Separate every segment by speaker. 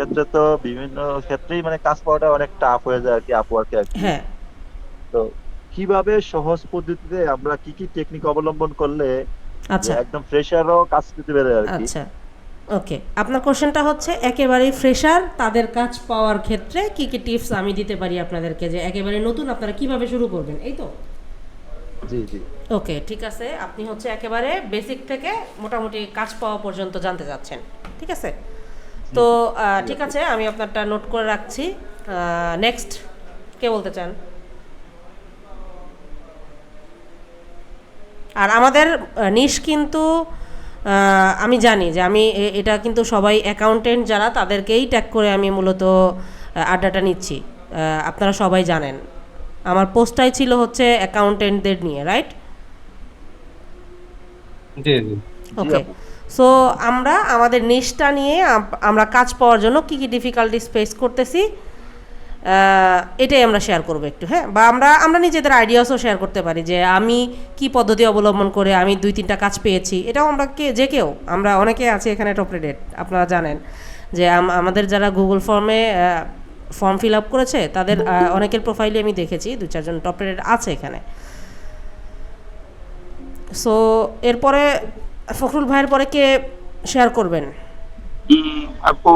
Speaker 1: সেক্ষেত্রে তো বিভিন্ন ক্ষেত্রেই মানে কাজ পাওয়াটা অনেক টাফ হয়ে যায় আর কি, আপওয়ার্কে আর কি।
Speaker 2: হ্যাঁ।
Speaker 1: তো কিভাবে সহজ পদ্ধতিতে আমরা কি কি টেকনিক অবলম্বন করলে যে
Speaker 2: আচ্ছা
Speaker 1: একদম ফ্রেশারও কাজ পেতে পারে আর কি?
Speaker 2: আচ্ছা, ওকে, আপনার কোশ্চেনটা হচ্ছে একেবারেই ফ্রেশার তাদের কাজ পাওয়ার ক্ষেত্রে কি কি টিপস আমি দিতে পারি আপনাদেরকে, যে একেবারে নতুন আপনারা কিভাবে শুরু করবেন, এই তো?
Speaker 1: জি জি।
Speaker 2: ওকে, ঠিক আছে, আপনি হচ্ছে একেবারে বেসিক থেকে মোটামুটি কাজ পাওয়া পর্যন্ত জানতে চাচ্ছেন, ঠিক আছে।
Speaker 1: জি
Speaker 2: তো
Speaker 1: জি। জি
Speaker 2: ঠিক
Speaker 1: আপু।
Speaker 2: আছে, আমি আপনারটা নোট করে রাখছি। নেক্সট, কে বলতে চান? আর আমাদের নিশ কিন্তু আমি জানি যে আমি এটা কিন্তু সবাই অ্যাকাউন্টেন্ট যারা তাদেরকেই ট্যাগ করে আমি মূলত আড্ডাটা নিচ্ছি। আপনারা সবাই জানেন আমার পোস্টটাই ছিল হচ্ছে অ্যাকাউন্টেন্টদের নিয়ে, রাইট?
Speaker 3: জি জি।
Speaker 1: জি
Speaker 2: ওকে।
Speaker 1: আপু।
Speaker 2: সো আমরা আমাদের নিশটা নিয়ে আমরা কাজ পাওয়ার জন্য কী কী ডিফিকাল্টিস ফেস করতেছি, এটাই আমরা শেয়ার করবো একটু, হ্যাঁ, বা আমরা আমরা নিজেদের আইডিয়াসও শেয়ার করতে পারি যে আমি কি পদ্ধতি অবলম্বন করে আমি 2-3টা কাজ পেয়েছি। এটাও আমরা যে কেউ, আমরা অনেকে আছি এখানে টপ রেটেড, আপনারা জানেন যে আমাদের যারা গুগল ফর্মে ফর্ম ফিল আপ করেছে তাদের অনেকের প্রোফাইলে আমি দেখেছি 2-4 জন টপ রেটেড আছে এখানে। সো এরপরে ফখরুল ভাইয়ের পরে কে শেয়ার করবেন?
Speaker 3: আপু,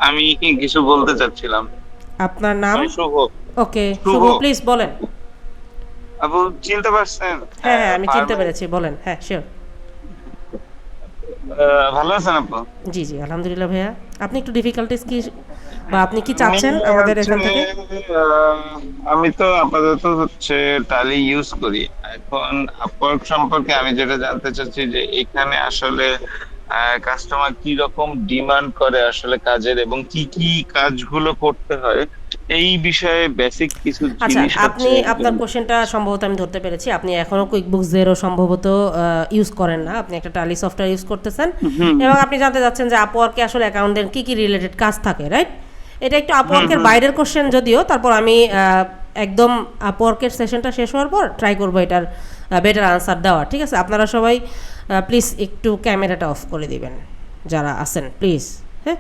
Speaker 3: আমি কিছু বলতে চাচ্ছিলাম।
Speaker 2: আপনার নাম?
Speaker 3: আমি শুভ।
Speaker 2: ওকে,
Speaker 3: শুভ।
Speaker 2: শুভ, প্লিজ বলেন।
Speaker 3: আপু চিনতে পারছেন?
Speaker 2: হ্যাঁ হ্যাঁ, আমি চিনতে
Speaker 3: ফার্মে।
Speaker 2: পেরেছি, বলেন, হ্যাঁ শিওর।
Speaker 3: ভালো আছেন আপু?
Speaker 2: জি জি, আলহামদুলিল্লাহ ভাইয়া। আপনি একটু ডিফিকাল্টিস কি, বা আপনি কি
Speaker 3: আমি
Speaker 2: চাচ্ছেন আমাদের
Speaker 3: হচ্ছে
Speaker 2: এখান থেকে?
Speaker 3: আহ, আমি তো আপাতত হচ্ছে টালি ইউজ করি। এখন আপওয়ার্ক সম্পর্কে আমি যেটা জানতে চাচ্ছি যে এখানে আসলে কাস্টমার কি রকম ডিমান্ড করে আসলে কাজের, এবং কি কি কাজগুলো করতে হয়, এই বিষয়ে বেসিক কিছু
Speaker 2: আচ্ছা,
Speaker 3: জিনিস
Speaker 2: আপনি
Speaker 3: হচ্ছে
Speaker 2: আপনার কোশ্চেনটা সম্ভবত আমি ধরতে পেরেছি, আপনি এখনও কুইকবুক জেরো সম্ভবত ইউজ করেন না, আপনি একটা টালি সফটওয়্যার ইউজ করতেছেন,
Speaker 3: হুম
Speaker 2: এবং আপনি জানতে চাচ্ছেন যে আপওয়ার্কে আসলে অ্যাকাউন্টের কী কী রিলেটেড কাজ থাকে, রাইট? এটা একটু
Speaker 3: হুম
Speaker 2: আপওয়ার্কের
Speaker 3: হুম।
Speaker 2: বাইরের কোশ্চেন যদিও, তারপর আমি একদম আপওয়ার্কের সেশনটা শেষ হওয়ার পর ট্রাই করবো এটার বেটার আনসার দেওয়ার, ঠিক আছে? আপনারা সবাই প্লিজ একটু ক্যামেরাটা অফ করে দিবেন যারা আছেন, প্লিজ। হ্যাঁ,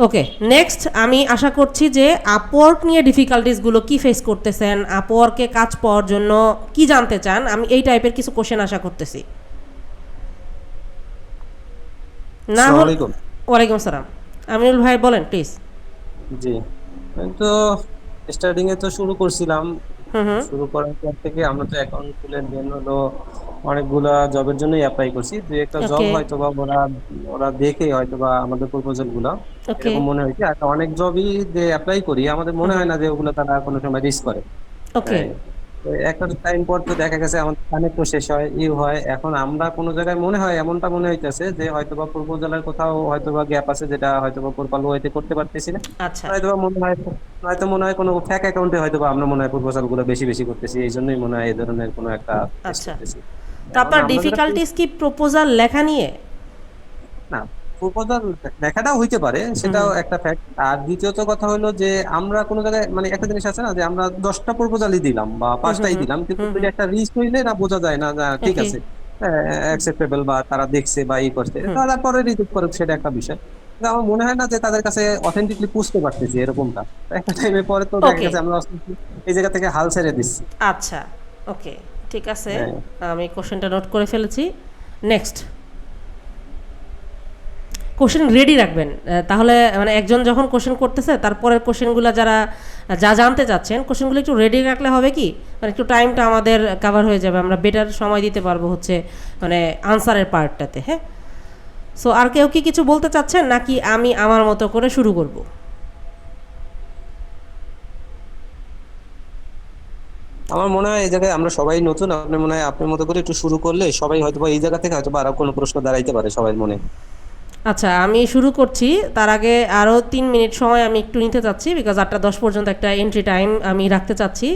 Speaker 2: ওকে। নেক্সট, আমি আশা করছি যে আপওয়ার্ক নিয়ে ডিফিকাল্টিসগুলো কি ফেস করতেছেন, আপওয়ার্কে কাজ পাওয়ার জন্য কি জানতে চান, আমি এই টাইপের কিছু কোশ্চেন আশা করতেছি। না
Speaker 4: আসসালামু
Speaker 2: হল,
Speaker 4: আলাইকুম।
Speaker 2: ওয়ালাইকুম আসসালাম। আমিনুল ভাই বলেন প্লিজ।
Speaker 4: জি, আমি তো স্টার্টিং এ তো শুরু করছিলাম।
Speaker 2: হুম হুম।
Speaker 4: শুরু করার পর থেকে আমরা তো অ্যাকাউন্ট খুলে দেন হলো অনেকগুলা জবের জন্যই অ্যাপ্লাই করছি। দুই একটা জব
Speaker 2: ওকে।
Speaker 4: হয়তো বা ওরা ওরা দেখে হয়তো বা আমাদের প্রপোজাল গুলা
Speaker 2: ওকে।
Speaker 4: এরকম মনে হয়েছে। আর অনেক জবই যে অ্যাপ্লাই করি আমাদের
Speaker 2: হুম
Speaker 4: মনে
Speaker 2: হুম।
Speaker 4: হয় না যে ওগুলো তারা কোনো সময় রিস্ক করে।
Speaker 2: ওকে।
Speaker 4: হ্যাঁ, তো একটা টাইম পর তো দেখা গেছে আমাদের কানেক্ট শেষ হয় হয় এখন আমরা কোনো জায়গায় মনে হয় এমনটা মনে হইতেছে যে হয়তোবা প্রপোজালের কোথাও হয়তোবা গ্যাপ আছে যেটা হয়তোবা প্রপার ওয়েতে করতে পারতেছি না।
Speaker 2: আচ্ছা
Speaker 4: হয়তোবা মনে হয় কোনো ফ্যাক অ্যাকাউন্টে হয়তোবা আমরা মনে হয় প্রপোজাল গুলো বেশি বেশি করতেছি, এই জন্যই মনে হয় এই ধরনের কোনো একটা ফেস
Speaker 2: আচ্ছা,
Speaker 4: করতেছি।
Speaker 2: তো
Speaker 4: এখন
Speaker 2: আপনার
Speaker 4: আমরা যেটা
Speaker 2: ডিফিকাল্টিস কি প্রপোজাল লেখা নিয়ে?
Speaker 4: না, প্রপোজাল লেখাটাও হইতে পারে,
Speaker 2: হুম
Speaker 4: সেটাও
Speaker 2: হুম।
Speaker 4: একটা ফ্যাক্ট। আর দ্বিতীয়ত কথা হলো যে আমরা কোনো জায়গায় মানে একটা জিনিস আছে না যে আমরা 10টা প্রপোজালই দিলাম বা
Speaker 2: হুম হুম
Speaker 4: 5টাই
Speaker 2: হুম।
Speaker 4: দিলাম, কিন্তু
Speaker 2: হুম
Speaker 4: ওইটা
Speaker 2: হুম।
Speaker 4: একটা রিস্ক হইলে না বোঝা যায় না যে ঠিক
Speaker 2: ওকে।
Speaker 4: আছে অ্যাকসেপ্টেবল বা তারা দেখছে বা ই করছে,
Speaker 2: হুম।
Speaker 4: তারপরে রিজেক্ট করুক সেটা একটা বিষয়। কিন্তু আমার মনে হয় না যে তাদের কাছে অথেন্টিকলি পুষতে পারতেছি এরকমটা। তো একটা টাইমের পরে তো দেখা
Speaker 2: ওকে।
Speaker 4: গেছে আমরা এই জায়গা থেকে হাল ছেড়ে দিচ্ছি।
Speaker 2: আচ্ছা, ওকে, ঠিক আছে,
Speaker 4: হ্যাঁ।
Speaker 2: আমি কোশ্চেনটা নোট করে ফেলেছি। নেক্সট, কোশ্চেন রেডি রাখবেন, তাহলে মানে একজন যখন কোশ্চেন করতেছে তারপরের কোশ্চেনগুলো যারা যা জানতে চাচ্ছেন কোশ্চেনগুলো একটু রেডি রাখলে হবে কি, মানে একটু টাইমটা আমাদের কাভার হয়ে যাবে, আমরা বেটার সময় দিতে পারবো হচ্ছে মানে আনসারের পার্টটাতে, হ্যাঁ। সো আর কেউ কি কিছু বলতে চাচ্ছেন নাকি আমি আমার মতো করে শুরু করব?
Speaker 4: আমার মনে হয় এই জায়গায় আমরা সবাই নতুন, আপনার মনে হয় আপনার মতো করে একটু শুরু করলে সবাই হয়তো বা এই জায়গা থেকে হয়তো বা আরো কোনো প্রশ্ন দাঁড়াইতে পারে সবার মনে।
Speaker 2: আচ্ছা, আমি শুরু করছি, তার আগে আরও 3 মিনিট সময় আমি একটু নিতে চাচ্ছি, বিকজ 8টা 10 পর্যন্ত একটা এন্ট্রি টাইম আমি রাখতে চাচ্ছি,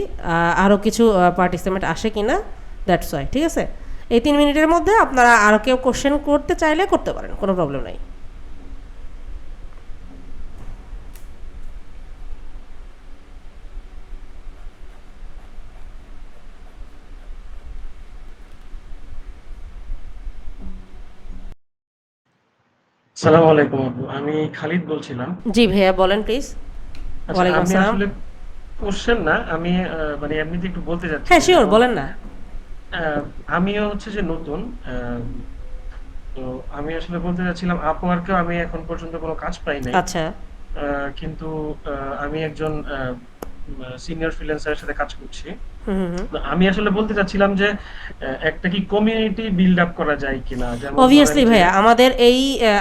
Speaker 2: আরও কিছু পার্টিসিপেন্ট আসে কি না, দ্যাটস ওয়াই, ঠিক আছে? এই 3 মিনিটের মধ্যে আপনারা আরও কেউ কোশ্চেন করতে চাইলে করতে পারেন, কোনো প্রবলেম নাই।
Speaker 5: সালাম আলাইকুম আপু, আমি খালিদ বলছিলাম।
Speaker 2: জি ভাইয়া বলেন প্লিজ।
Speaker 5: আচ্ছা,
Speaker 2: ওয়ালাইকুম
Speaker 5: আমি
Speaker 2: আসসালাম।
Speaker 5: আসলে কোশ্চেন না, আমি মানে এমনিতে একটু বলতে
Speaker 2: হ্যাঁ
Speaker 5: চাচ্ছিলাম।
Speaker 2: শিওর,
Speaker 5: যেমন
Speaker 2: বলেন না।
Speaker 5: আমিও হচ্ছে যে নতুন, তো আমি আসলে বলতে চাচ্ছিলাম আপওয়ার্কেও আমি এখন পর্যন্ত কোনো কাজ পাই নাই।
Speaker 2: আচ্ছা।
Speaker 5: কিন্তু আমি একজন সিনিয়র ফ্রিল্যান্সারের সাথে কাজ করছি।
Speaker 2: হুম হুম হুম।
Speaker 5: তো আমি আসলে বলতে চাচ্ছিলাম যে একটা কি কমিউনিটি বিল্ড আপ করা যায় কিনা, যেমন ধরেন
Speaker 2: অবভিয়াসলি
Speaker 5: যে
Speaker 2: ভাইয়া, আমাদের এই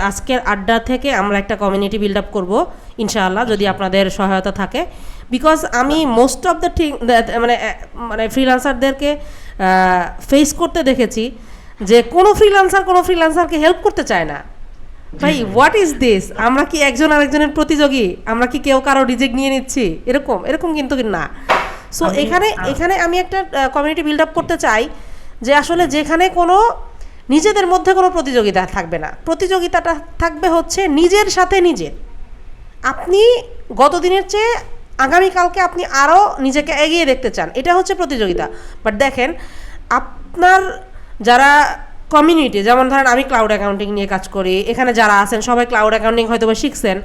Speaker 2: আজকের আড্ডা থেকে আমরা একটা কমিউনিটি বিল্ড আপ করবো ইনশাআল্লাহ, যদি
Speaker 5: আচ্ছা,
Speaker 2: আপনাদের সহায়তা থাকে। বিকজ আমি মোস্ট অফ দ্য থিং মানে মানে ফ্রিল্যান্সারদেরকে ফেস করতে দেখেছি যে কোনো ফ্রিল্যান্সারকে হেল্প করতে চায় না।
Speaker 5: জি
Speaker 2: ভাই
Speaker 5: জি
Speaker 2: হোয়াট ইজ দিস? আমরা কি একজন আরেকজনের প্রতিযোগী? আমরা কি কেউ কারো রিজেক্ট নিয়ে নিচ্ছি? এরকম এরকম কিন্তু না। সো
Speaker 5: আমি
Speaker 2: এখানে এখানে আমি একটা কমিউনিটি বিল্ড আপ করতে চাই যে আসলে যেখানে কোনো নিজেদের মধ্যে কোনো প্রতিযোগিতা থাকবে না, প্রতিযোগিতাটা থাকবে হচ্ছে নিজের সাথে নিজের। আপনি গত দিনের চেয়ে আগামীকালকে আপনি আরও নিজেকে এগিয়ে দেখতে চান, এটা হচ্ছে প্রতিযোগিতা। বাট দেখেন, আপনার যারা কমিউনিটি, যেমন ধরেন আমি ক্লাউড অ্যাকাউন্টিং নিয়ে কাজ করি, এখানে যারা আছেন সবাই ক্লাউড অ্যাকাউন্টিং হয়তো বা শিখছেন,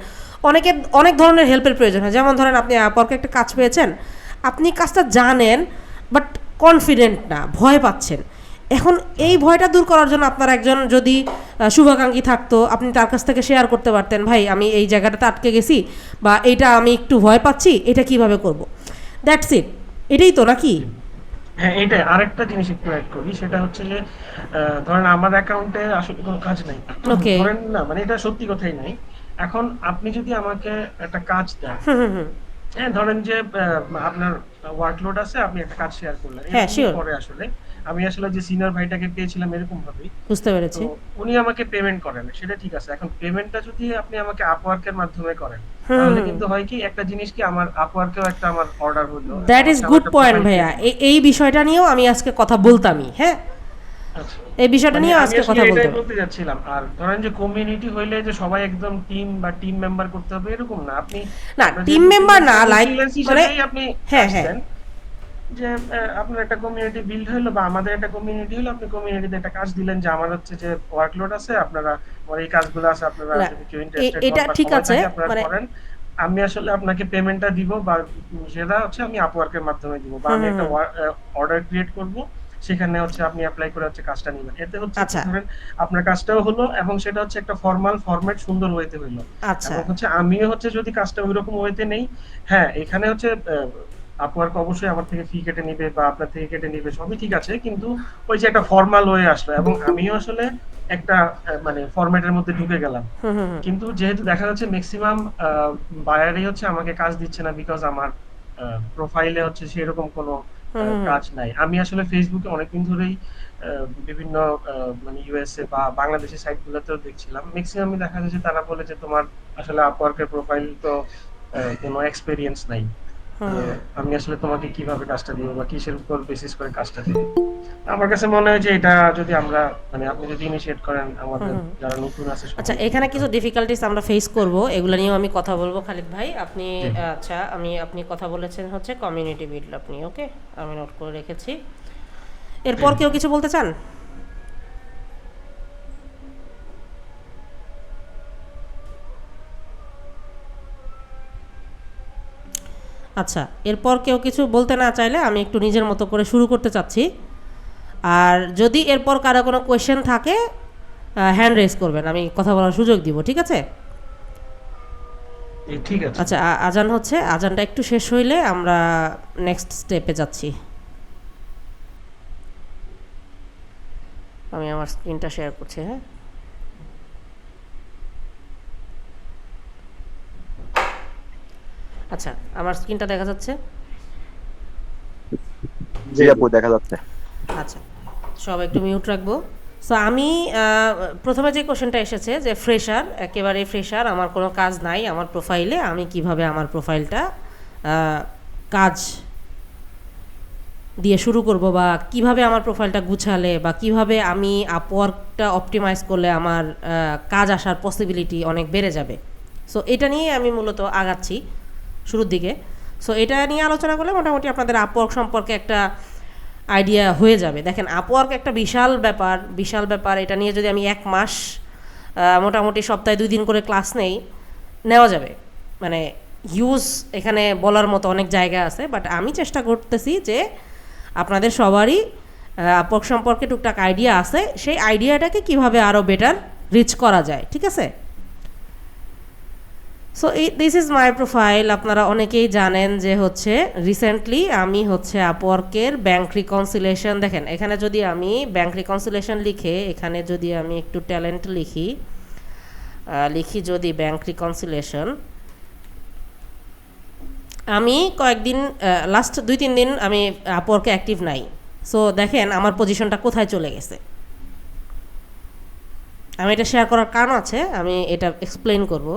Speaker 2: অনেকের অনেক ধরনের হেল্পের প্রয়োজন হয়। যেমন ধরেন আপনি আপওয়ার্কে একটা কাজ পেয়েছেন, আপনি কাজটা জানেন বাট কনফিডেন্ট না, ভয় পাচ্ছেন। এখন এই ভয়টা দূর করার জন্য আপনার একজন যদি শুভাকাঙ্ক্ষী থাকতো, আপনি তার কাছ থেকে শেয়ার করতে পারতেন, ভাই আমি এই জায়গাটাতে আটকে গেছি বা এইটা আমি একটু ভয় পাচ্ছি, এটা কিভাবে করব। দ্যাটস ইট, এটাই তো নাকি?
Speaker 5: হ্যাঁ, এইটাই আরেকটা জিনিস একটু অ্যাড করি, সেটা হচ্ছে যে ধরেন আমার অ্যাকাউন্টে আসলে কোনো কাজ নাই।
Speaker 2: ওকে।
Speaker 5: ধরেন না, মানে এটা সত্যি কথাই নাই। এখন আপনি যদি আমাকে একটা কাজ দেন,
Speaker 2: হুম হুম হুম।
Speaker 5: হ্যাঁ ধরেন যে আপনার ওয়ার্কলোড আছে, আপনি একটা কাজ শেয়ার করলেন,
Speaker 2: হ্যাঁ
Speaker 5: এরকমই
Speaker 2: শিওর,
Speaker 5: করে আসলে আমি আসলে যে সিনিয়র ভাইটাকে পেয়েছিলাম এরকম ভাবেই।
Speaker 2: বুঝতে
Speaker 5: তো
Speaker 2: পেরেছি।
Speaker 5: উনি আমাকে পেমেন্ট করেন, সেটা ঠিক আছে। এখন পেমেন্টটা যদি আপনি আমাকে আপওয়ার্কের মাধ্যমে করেন, তাহলে
Speaker 2: হুম,
Speaker 5: কিন্তু হয় কি, একটা জিনিস কি, আমার আপওয়ার্কেও একটা আমার অর্ডার হলো এবং
Speaker 2: দ্যাট ইজ
Speaker 5: হচ্ছে আমার
Speaker 2: গুড
Speaker 5: একটা
Speaker 2: পয়েন্ট
Speaker 5: প্রোফাইল
Speaker 2: ভাইয়া।
Speaker 5: ক্রিয়েট হলো।
Speaker 2: এই বিষয়টা নিয়েও আমি আজকে কথা বলতামই, হ্যাঁ,
Speaker 5: আচ্ছা,
Speaker 2: এই বিষয়টা
Speaker 5: মানে
Speaker 2: নিয়েও
Speaker 5: আমি
Speaker 2: আজকে
Speaker 5: আসলে
Speaker 2: কথা বলতে।
Speaker 5: এটাই বলতে যাচ্ছিলাম। আর ধরেন যে কমিউনিটি হইলে যে সবাই একদম টিম বা টিম মেম্বার করতে হবে এরকম না। আপনি
Speaker 2: না
Speaker 5: আপনার
Speaker 2: টিম
Speaker 5: যেহেতু
Speaker 2: মেম্বার না,
Speaker 5: ফ্রিল্যান্সার,
Speaker 2: লাইক
Speaker 5: ফ্রিল্যান্স
Speaker 2: মানে,
Speaker 5: হিসেবেই আপনি
Speaker 2: হ্যাঁ হ্যাঁ।
Speaker 5: আসছেন, যে আপনার একটা কমিউনিটি বিল্ড হলো বা আমাদের একটা কমিউনিটি হলো, আপনি কমিউনিটিতে একটা কাজ দিলেন যে আমার হচ্ছে যে ওয়ার্কলোড আছে, আপনারা আমার এই কাজগুলো আছে, আপনারা
Speaker 2: না
Speaker 5: যদি কেউ ইন্টারেস্টেড হন
Speaker 2: এটা
Speaker 5: বা
Speaker 2: ঠিক
Speaker 5: সময়
Speaker 2: আছে,
Speaker 5: থাকে আপনারা
Speaker 2: মানে
Speaker 5: করেন। আমি আসলে আপনাকে পেমেন্টটা দিব, বা সেটা হচ্ছে আমি আপওয়ার্কের মাধ্যমে দিব, বা
Speaker 2: হুম
Speaker 5: আমি
Speaker 2: হুম
Speaker 5: একটা
Speaker 2: হুম।
Speaker 5: অর্ডার ক্রিয়েট করব, সেখানে হচ্ছে আপনি অ্যাপ্লাই করে হচ্ছে কাজটা নিবেন। এতে হচ্ছে কি,
Speaker 2: আচ্ছা
Speaker 5: ধরেন আপনার কাজটাও হলো এবং সেটা হচ্ছে একটা ফর্মাল ফরম্যাট, সুন্দর ওয়েতে হইলো।
Speaker 2: আচ্ছা।
Speaker 5: এবং হচ্ছে আমিও হচ্ছে যদি কাজটা ওইরকম ওয়েতে নেই, হ্যাঁ এখানে হচ্ছে আপওয়ার্ক অবশ্যই আমার থেকে ফি কেটে নিবে বা আপনার থেকে কেটে নিবে, সবই ঠিক আছে, কিন্তু ওই যে একটা ফর্মাল ওয়ে আসলো এবং আমিও আসলে একটা মানে ফরম্যাটের মধ্যে ঢুকে গেলাম।
Speaker 2: হুম হুম হুম
Speaker 5: কিন্তু যেহেতু দেখা যাচ্ছে ম্যাক্সিমাম বায়ারই হচ্ছে আমাকে কাজ দিচ্ছে না, বিকজ আমার প্রোফাইলে হচ্ছে সেরকম কোনো
Speaker 2: হুম হুম হুম।
Speaker 5: কাজ নাই। আমি আসলে ফেসবুকে অনেকদিন ধরেই বিভিন্ন মানে ইউএসএ বা বাংলাদেশের সাইট গুলোতেও দেখছিলাম, ম্যাক্সিমামই দেখা যাচ্ছে তারা বলে যে তোমার আসলে আপওয়ার্কের প্রোফাইল তো কোনো এক্সপেরিয়েন্স নাই। তো
Speaker 2: হুম।
Speaker 5: আমি আসলে তোমাকে কিভাবে কাজটা দিব বা কিসের উপর বেসিস করে কাজটা দিব। আমার কাছে মনে হয় যে এটা যদি আমরা, মানে আপনি যদি ইনিশিয়েট করেন, আমাদের যারা নতুন আছে
Speaker 2: আচ্ছা,
Speaker 5: সবাইকে
Speaker 2: এখানে
Speaker 5: দিতে
Speaker 2: কিছু
Speaker 5: হবে।
Speaker 2: ডিফিকাল্টিস আমরা ফেস করব, এগুলো নিয়েও আমি কথা বলবো খালিদ ভাই। আপনি
Speaker 5: জি।
Speaker 2: আচ্ছা, আপনি কথা বলেছেন হচ্ছে কমিউনিটি বিল্ড আপ নিয়ে, ওকে, আমি নোট করে রেখেছি। এরপর কেউ কিছু বলতে চান? আচ্ছা, এরপর কেউ কিছু বলতে না চাইলে আমি একটু নিজের মতো করে শুরু করতে চাচ্ছি। আর যদি এরপর কারো কোনো কোয়েশ্চেন থাকে, হ্যান্ড রেজ করবেন, আমি কথা বলার সুযোগ দিব, ঠিক আছে?
Speaker 5: ঠিক আছে।
Speaker 2: আচ্ছা, আজান হচ্ছে, আজানটা একটু শেষ হইলে আমরা নেক্সট স্টেপে যাচ্ছি। আমি আমার স্ক্রিনটা শেয়ার করছি, হ্যাঁ। আচ্ছা, আমার স্ক্রিনটা দেখা যাচ্ছে?
Speaker 1: জি আপু, দেখা যাচ্ছে।
Speaker 2: আচ্ছা, সবাই একটু মিউট রাখবো। সো আমি প্রথমে যে কোশ্চেনটা এসেছে যে ফ্রেশার, একেবারে ফ্রেশার, আমার কোনো কাজ নাই আমার প্রোফাইলে, আমি কিভাবে আমার প্রোফাইলটা কাজ দিয়ে শুরু করব, বা কিভাবে আমার প্রোফাইলটা গুছালে বা কিভাবে আমি আপওয়ার্কটা অপটিমাইজ করলে আমার কাজ আসার পসিবিলিটি অনেক বেড়ে যাবে। সো এটা নিয়ে আমি মূলত আগাচ্ছি শুরুর দিকে। সো এটা নিয়ে আলোচনা করলে মোটামুটি আপনাদের আপওয়ার্ক সম্পর্কে একটা আইডিয়া হয়ে যাবে। দেখেন, আপওয়ার্ক একটা বিশাল ব্যাপার, বিশাল ব্যাপার। এটা নিয়ে যদি আমি 1 মাস মোটামুটি সপ্তাহে 2 দিন করে ক্লাস নেওয়া যাবে, মানে হিউজ এখানে বলার মতো অনেক জায়গা আছে, বাট আমি চেষ্টা করতেছি যে আপনাদের সবারই আপওয়ার্ক সম্পর্কে টুকটাক আইডিয়া আছে, সেই আইডিয়াটাকে কিভাবে আরও বেটার রিচ করা যায়, ঠিক আছে? So this is my profile. আপনারা অনেকেই জানেন যে হচ্ছে রিসেন্টলি আমি হচ্ছে আপওয়ার্কের ব্যাংক রিকনসিলেশন, দেখেন এখানে যদি আমি ব্যাংক রিকনসিলেশন লিখে এখানে যদি আমি একটু ট্যালেন্ট লিখি যদি ব্যাংক রিকনসিলেশন, আমি কয়েকদিন লাস্ট 2-3 দিন আমি আপওয়ার্কে অ্যাক্টিভ নাই। সো দেখেন আমার পজিশনটা কোথায় চলে গেছে। আমি এটা শেয়ার করার কারণ আছে, আমি এটা এক্সপ্লেইন করব।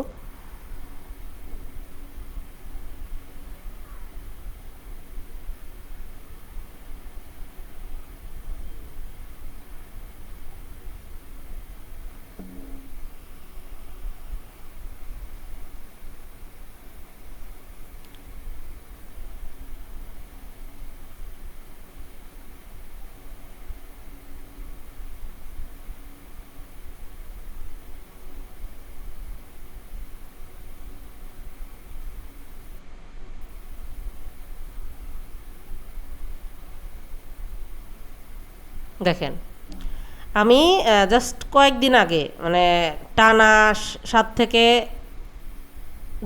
Speaker 2: দেখেন আমি জাস্ট কয়েকদিন আগে মানে টানা 7 থেকে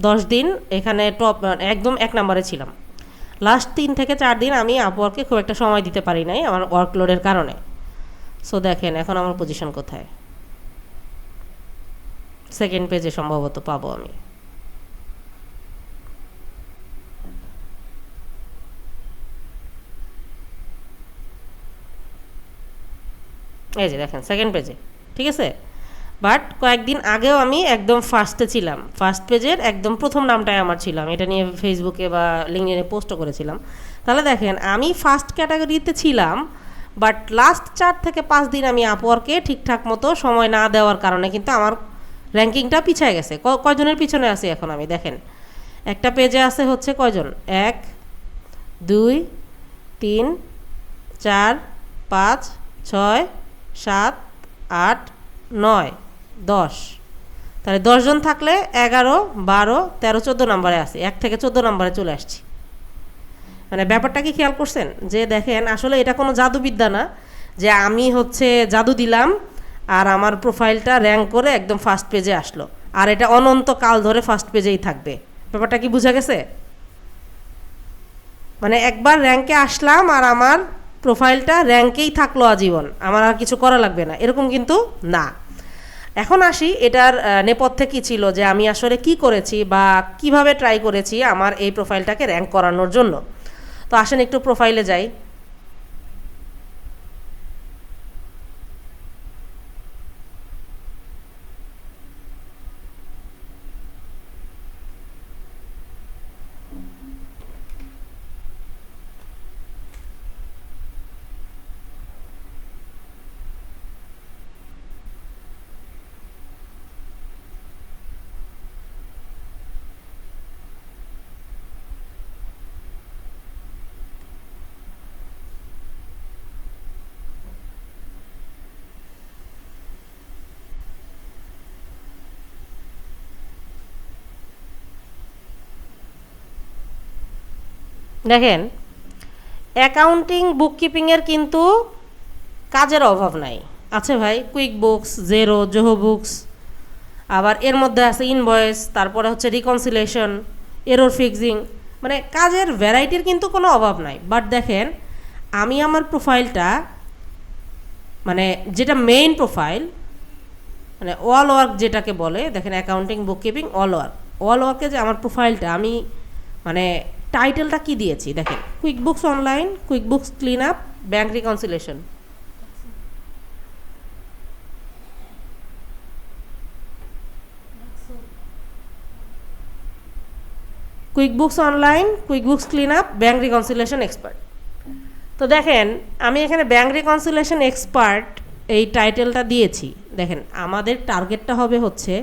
Speaker 2: 10 দিন এখানে টপ একদম 1 নম্বরে ছিলাম। লাস্ট 3 থেকে 4 দিন আমি আপওয়ার্কে খুব একটা সময় দিতে পারি নাই আমার ওয়ার্কলোডের কারণে। সো দেখেন এখন আমার পজিশন কোথায়, সেকেন্ড পেজে সম্ভবত পাবো আমি। এই যে দেখেন সেকেন্ড পেজে, ঠিক আছে? বাট কয়েকদিন আগেও আমি একদম ফার্স্টে ছিলাম, ফার্স্ট পেজের একদম প্রথম নামটাই আমার ছিলাম, এটা নিয়ে ফেসবুকে বা লিঙ্কডইনে পোস্টও করেছিলাম। তাহলে দেখেন আমি ফার্স্ট ক্যাটাগরিতে ছিলাম, বাট লাস্ট 4 থেকে 5 দিন আমি আপওয়ার্কে ঠিকঠাক মতো সময় না দেওয়ার কারণে কিন্তু আমার র্যাঙ্কিংটা পিছিয়ে গেছে। কয়জনের পিছনে আছি এখন আমি দেখেন, একটা পেজে আছে হচ্ছে কয়জন, 1 2 3 4 5 6 7 8 9 10, তাহলে 10 জন থাকলে 11 12 13 14 নম্বরে আছে, 1 থেকে 14 নম্বরে চলে আসছি। মানে ব্যাপারটা কি খেয়াল করছেন যে দেখেন আসলে এটা কোনো জাদুবিদ্যা না যে আমি হচ্ছে জাদু দিলাম আর আমার প্রোফাইলটা র্যাঙ্ক করে একদম ফার্স্ট পেজে আসলো আর এটা অনন্তকাল ধরে ফার্স্ট পেজেই থাকবে। ব্যাপারটা কি বোঝা গেছে? মানে একবার র্যাঙ্কে আসলাম আর আমার প্রোফাইলটা র্যাঙ্কেই থাকলো আজীবন, আমার আর কিছু করা লাগবে না, এরকম কিন্তু না। এখন আসি এটার নেপথ্যে কী ছিল, যে আমি আসলে কি করেছি বা কিভাবে ট্রাই করেছি আমার এই প্রোফাইলটাকে র্যাঙ্ক করানোর জন্য। তো আসেন একটু প্রোফাইলে যাই। দেখেন অ্যাকাউন্টিং বুককিপিংয়ের কিন্তু কাজের অভাব নাই, আছে ভাই, quick books, zero, Zoho books, আবার এর মধ্যে আছে ইনভয়েস, তারপরে হচ্ছে রিকনসিলেশন, এরর ফিক্সিং, মানে কাজের ভ্যারাইটির কিন্তু কোনো অভাব নাই। বাট দেখেন আমি আমার প্রোফাইলটা মানে যেটা মেইন প্রোফাইল মানে অল ওয়ার্ক যেটাকে বলে, দেখেন অ্যাকাউন্টিং বুককিপিং অল ওয়ার্কে যে আমার প্রোফাইলটা আমি মানে টাইটেলটা কি দিয়েছি দেখেন, quick books online, quick books clean up, bank reconciliation. Quick books online, quick books clean up, bank reconciliation expert. তো দেখেন আমি এখানে ব্যাংক রিকনসিলেশন এক্সপার্ট এই টাইটেলটা দিয়েছি। দেখেন আমাদের টার্গেটটা হবে হচ্ছে